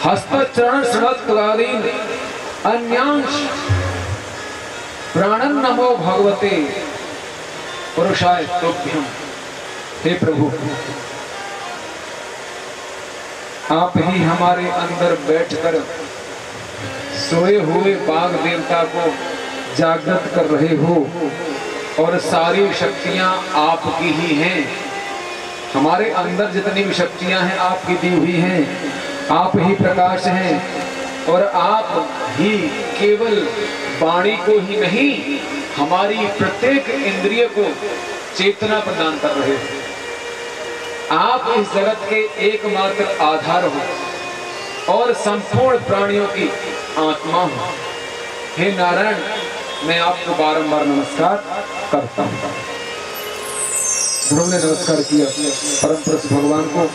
हस्त चरण श्रवत्कालीन अन्यांश प्राणन नमो भगवते पुरुषाय तुभ्यम। हे प्रभु, आप ही हमारे अंदर बैठकर सोए हुए बाघ देवता को जागृत कर रहे हो और सारी शक्तियां आपकी ही हैं। हमारे अंदर जितनी भी शक्तियां हैं आपकी दी हुई हैं, आप ही प्रकाश हैं और आप ही केवल वाणी को ही नहीं, हमारी प्रत्येक इंद्रिय को चेतना प्रदान कर रहे हो। आप इस जगत के एकमात्र आधार हो और संपूर्ण प्राणियों की आत्मा हो। हे नारायण, मैं आपको बारंबार नमस्कार करता हूँ। ध्रुव ने नमस्कार किया परम पुरुष भगवान को,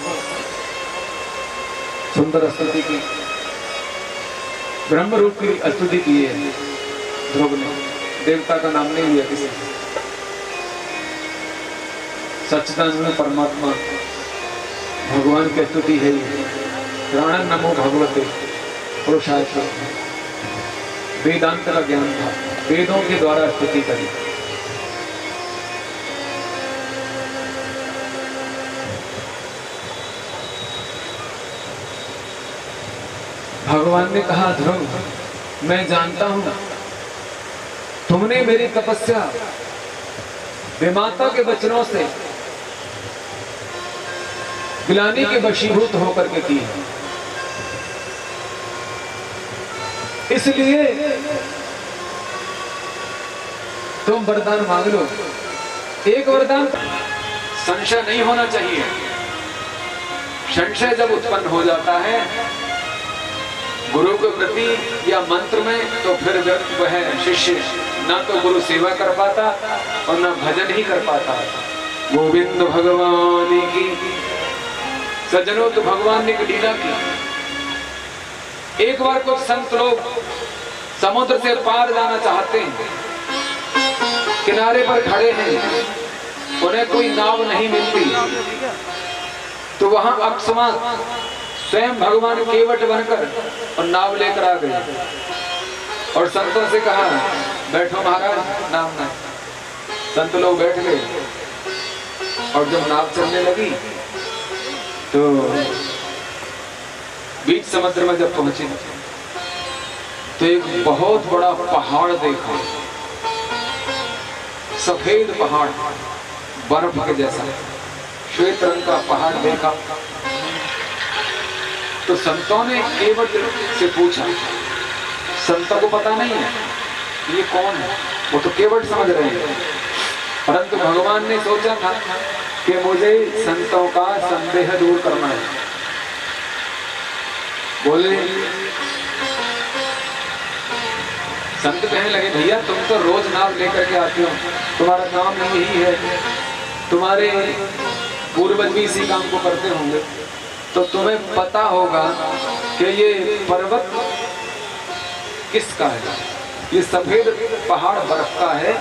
सुंदर स्तुति की, ब्रह्म रूप की स्तुति की है ध्रुव ने, देवता का नाम नहीं लिया किसी। सच्चिदानंद परमात्मा भगवान की स्तुति है। प्राणन नमो भगवते पुरुषाय तुभ्यम। वेदांत का ज्ञान था, वेदों के द्वारा स्तुति करी। भगवान ने कहा, ध्रुव, मैं जानता हूं तुमने मेरी तपस्या विमाता के वचनों से ग्लानि के वशीभूत होकर के की, इसलिए तुम वरदान मांग लो। एक वरदान, संशय नहीं होना चाहिए। संशय जब उत्पन्न हो जाता है गुरु के प्रति या मंत्र में, तो फिर वह शिष्य ना तो गुरु सेवा कर पाता और ना भजन ही कर पाता। गोविंद भगवान की। सज्जनों, तो भगवान ने लीला की। एक बार कुछ संत लोग समुद्र से पार जाना चाहते हैं, किनारे पर खड़े हैं, उन्हें कोई नाव नहीं मिलती, तो वहां अकस्मात स्वयं भगवान केवट बनकर और नाव लेकर आ गए और संतों से कहा, बैठो महाराज, नाव ना। संत लोग बैठ गए और जब नाव चलने लगी तो बीच समुद्र में जब पहुंचे तो एक बहुत बड़ा पहाड़ देखा, सफेद पहाड़, बर्फ के जैसा श्वेत रंग का पहाड़ देखा। तो संतों ने केवट से पूछा, संतों को पता नहीं है ये कौन है, वो तो केवट समझ रहे हैं, परंतु भगवान ने सोचा था कि मुझे संतों का संदेह दूर करना है। बोले, संत कहने लगे, भैया तुम तो रोज नाव लेकर के आते हो, तुम्हारा काम यही है, तुम्हारे पूर्वज भी इसी काम को करते होंगे, तो तुम्हें पता होगा कि ये पर्वत किसका है, ये सफेद पहाड़ बर्फ का है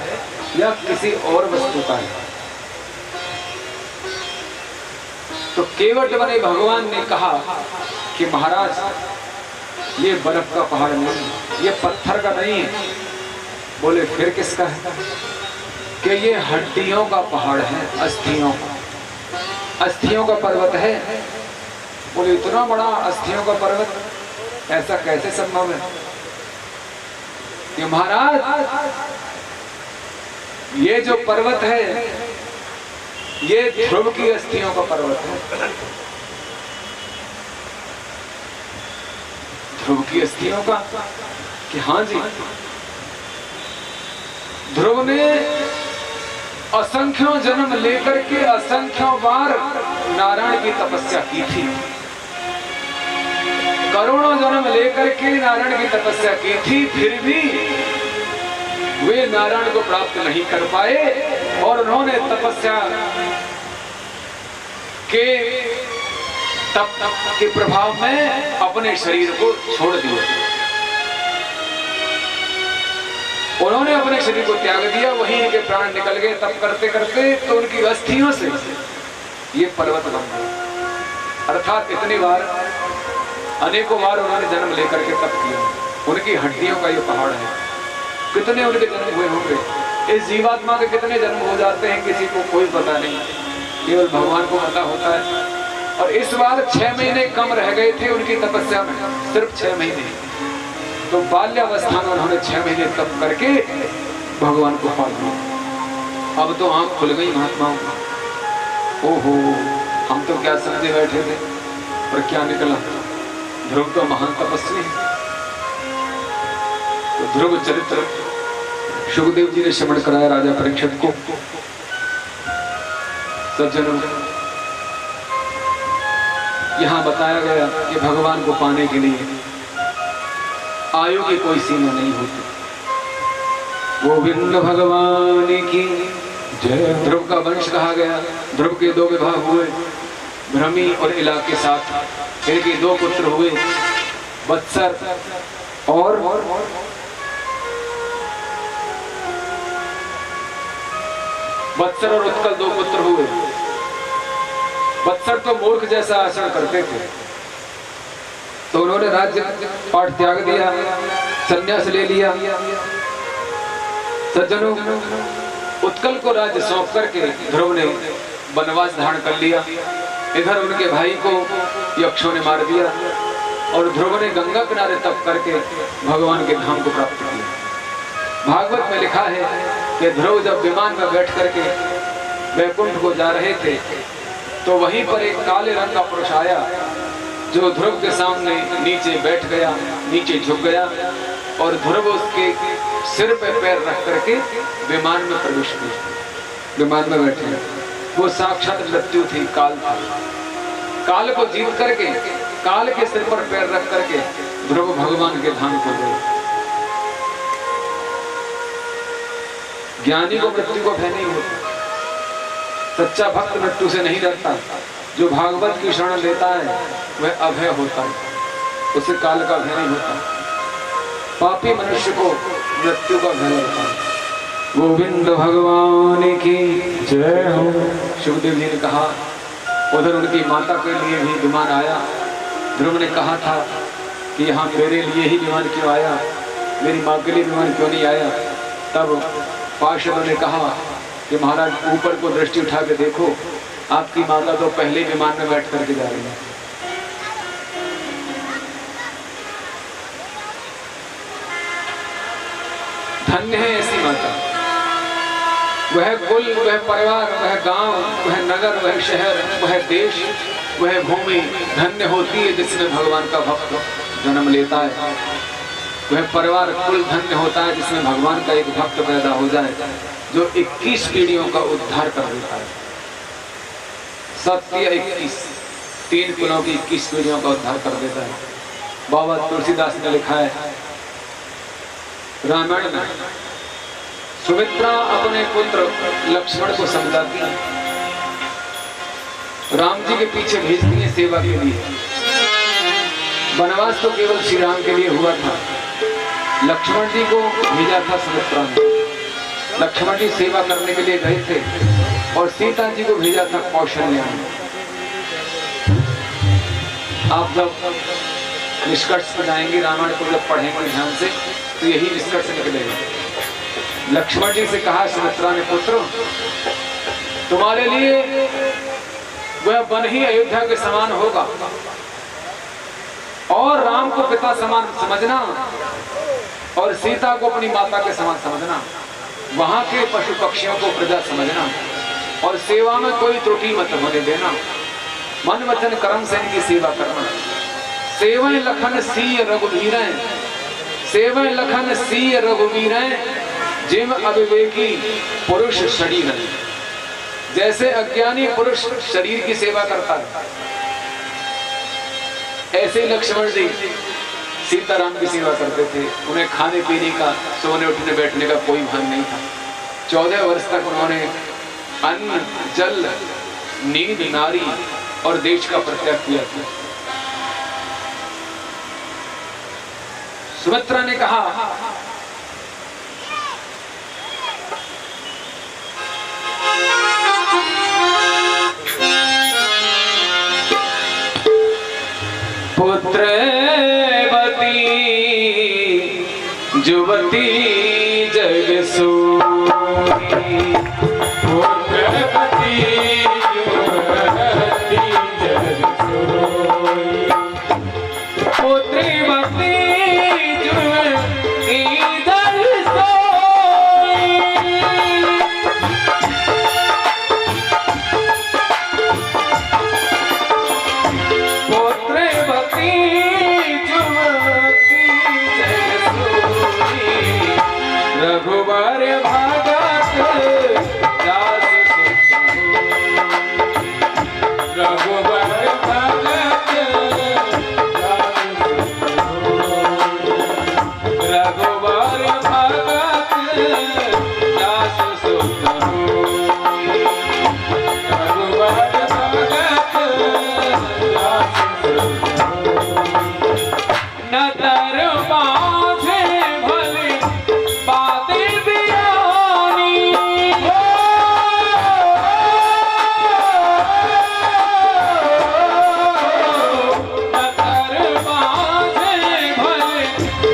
या किसी और वस्तु का है। तो केवट बने भगवान ने कहा कि महाराज, ये बर्फ का पहाड़ नहीं, ये पत्थर का नहीं है। बोले, फिर किसका है? कि ये हड्डियों का पहाड़ है, अस्थियों का, अस्थियों का पर्वत है। बोले, इतना बड़ा अस्थियों का पर्वत, ऐसा कैसे संभव है? कि महाराज, ये जो पर्वत है ये ध्रुव की अस्थियों का पर्वत है। ध्रुव की अस्थियों का? कि हाँ जी, ध्रुव ने असंख्यों जन्म लेकर के असंख्यों बार नारायण की तपस्या की थी, करोड़ों जन्म लेकर के नारायण की तपस्या की थी, फिर भी वे नारायण को प्राप्त नहीं कर पाए और उन्होंने तपस्या के तप के प्रभाव में अपने शरीर को छोड़ दिया। उन्होंने अपने शरीर को त्याग दिया, वहीं इनके प्राण निकल गए। तप करते करते तो उनकी अस्थियों से ये पर्वत बन गए। अर्थात इतनी बार अनेकों बार उन्होंने जन्म लेकर के तप किया। उनकी हड्डियों का ये पहाड़ है। कितने उनके जन्म हुए होंगे, इस जीवात्मा के कितने जन्म हो जाते हैं किसी को कोई पता नहीं, केवल भगवान को पता होता है। और इस बार 6 महीने कम रह गए थे उनकी तपस्या में, सिर्फ 6 महीने। तो बाल्यावस्था में उन्होंने 6 महीने तप करके भगवान को पा लिया। अब तो आंख खुल गई महात्माओं को। ओहो, हम तो क्या समझे बैठे थे, पर क्या निकला, ध्रुव तो महान तपस्वी है। तो ध्रुव चरित्र सुखदेव जी ने श्रवण कराया राजा परीक्षित को। सज्जनों, यहाँ बताया गया कि भगवान को पाने के लिए आयु की कोई सीमा नहीं होती। गोविंद भगवान की जय। ध्रुव का वंश कहा गया। ध्रुव के 2 विवाह हुए, भ्रमी और इला के साथ। इनके 2 पुत्र हुए, वत्सर और उत्कल 2 पुत्र हुए। वत्सर तो मूर्ख जैसा आचरण करते थे, तो उन्होंने राज्य पाठ त्याग दिया, संन्यास ले लिया। सज्जनों, उत्कल को राज्य सौंप करके ध्रुव ने वनवास धारण कर लिया। इधर उनके भाई को यक्षों ने मार दिया और ध्रुव ने गंगा किनारे तप करके भगवान के धाम को प्राप्त किया। भागवत में लिखा है कि ध्रुव जब विमान में बैठ करके वैकुंठ को जा रहे थे, तो वहीं पर एक काले रंग का पुरुष आया, जो ध्रुव के सामने नीचे बैठ गया, नीचे झुक गया, और ध्रुव उसके सिर पे पैर रख करके विमान में प्रवेश किया। विमान में बैठे, वो साक्षात मृत्यु थी, काल था। काल को जीत करके, काल के सिर पर पैर रख करके ध्रुव भगवान के धाम को गए। ज्ञानी को मृत्यु को भय नहीं होता, सच्चा भक्त मृत्यु से नहीं डरता। जो भागवत की शरण लेता है वह अभय होता है, उसे काल का भय नहीं होता। पापी मनुष्य को मृत्यु का भय लगता है। गोविंद भगवान की जय हो। सुखदेव जी ने कहा, उधर उनकी माता के लिए भी विमान आया। ध्रुव ने कहा था कि यहाँ मेरे लिए ही विमान क्यों आया, मेरी माँ के लिए विमान क्यों नहीं आया। तब पार्षदों ने कहा कि महाराज, ऊपर को दृष्टि उठा के देखो, आपकी माता तो पहले विमान में बैठ करके जा रही है। धन्य है ऐसी माता। वह कुल, वह परिवार, वह गांव, वह नगर, वह शहर, वह देश, वह भूमि धन्य होती है जिसमें भगवान का भक्त जन्म लेता है। वह परिवार कुल धन्य होता है जिसमें भगवान का एक भक्त पैदा हो जाए, जो 21 पीढ़ियों का उद्धार कर देता है। सत्य 21, 3 कुलों की 21 पीढ़ियों का उद्धार कर देता है। बाबा तुलसीदास ने लिखा है रामायण में, सुमित्रा अपने पुत्र लक्ष्मण को समझाती है, राम जी के पीछे भेजती है सेवा के लिए। वनवास तो केवल श्री राम के लिए हुआ था, लक्ष्मण जी को भेजा था सुमित्रा ने। लक्ष्मण जी सेवा करने के लिए गए थे, और सीता जी को भेजा था कौशल्या ने। आप जब निष्कर्ष पर जाएंगे, रामायण को जब पढ़ेंगे ध्यान से, तो यही निष्कर्ष निकलेगा। लक्ष्मण जी से कहा सुमित्रा ने, पुत्र तुम्हारे लिए वह वन ही अयोध्या के समान होगा, और राम को पिता समान समझना और सीता को अपनी माता के समान समझना, वहां के पशु पक्षियों को प्रजा समझना, और सेवा में कोई त्रुटि मत होने देना। मन वचन कर्म से इनकी सेवा करना। सेवै लखन सीय रघुवीर, सेवै लखन सीय रघुवीर, जिम अविवेकी पुरुष शरीर। जैसे अज्ञानी पुरुष शरीर की सेवा करता है, ऐसे लक्ष्मण जी सीताराम की सेवा करते थे। उन्हें खाने पीने का, सोने उठने बैठने का कोई भान नहीं था। 14 वर्ष तक उन्होंने अन्न, जल, नींद, नारी और देश का परित्याग किया था। सुमित्रा ने कहा, पुत्रवती जुवती जगसोई, पुत्रवती जुवती जगसोई, पुत्रवती जुवती रघुवर भगत दास रघुवर भगत दास रघुवर भगत दास सुत रघुवर भगत दास न तर बाँधे भले बातें बियानी, न तर बाँधे भले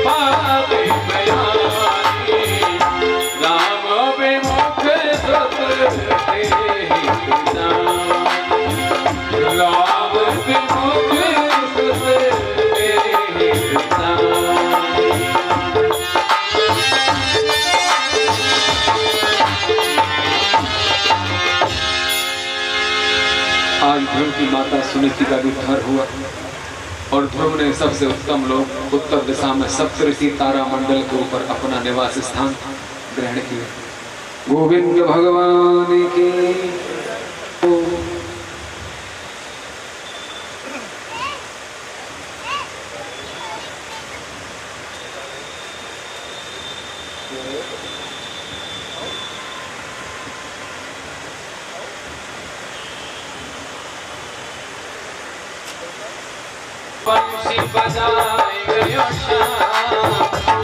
बातें बयानी, राम विमुख सुत तेहि किसान, राम विमुख सुत तेहि किसान। आज ध्रुव की माता सुनीति का भी घर हुआ और ध्रुव ने सबसे उत्तम लोग उत्तर दिशा में सप्तऋषि तारा मंडल के ऊपर अपना निवास स्थान ग्रहण किया। गोविंद भगवान की बंसी बजाए गयो श्याम,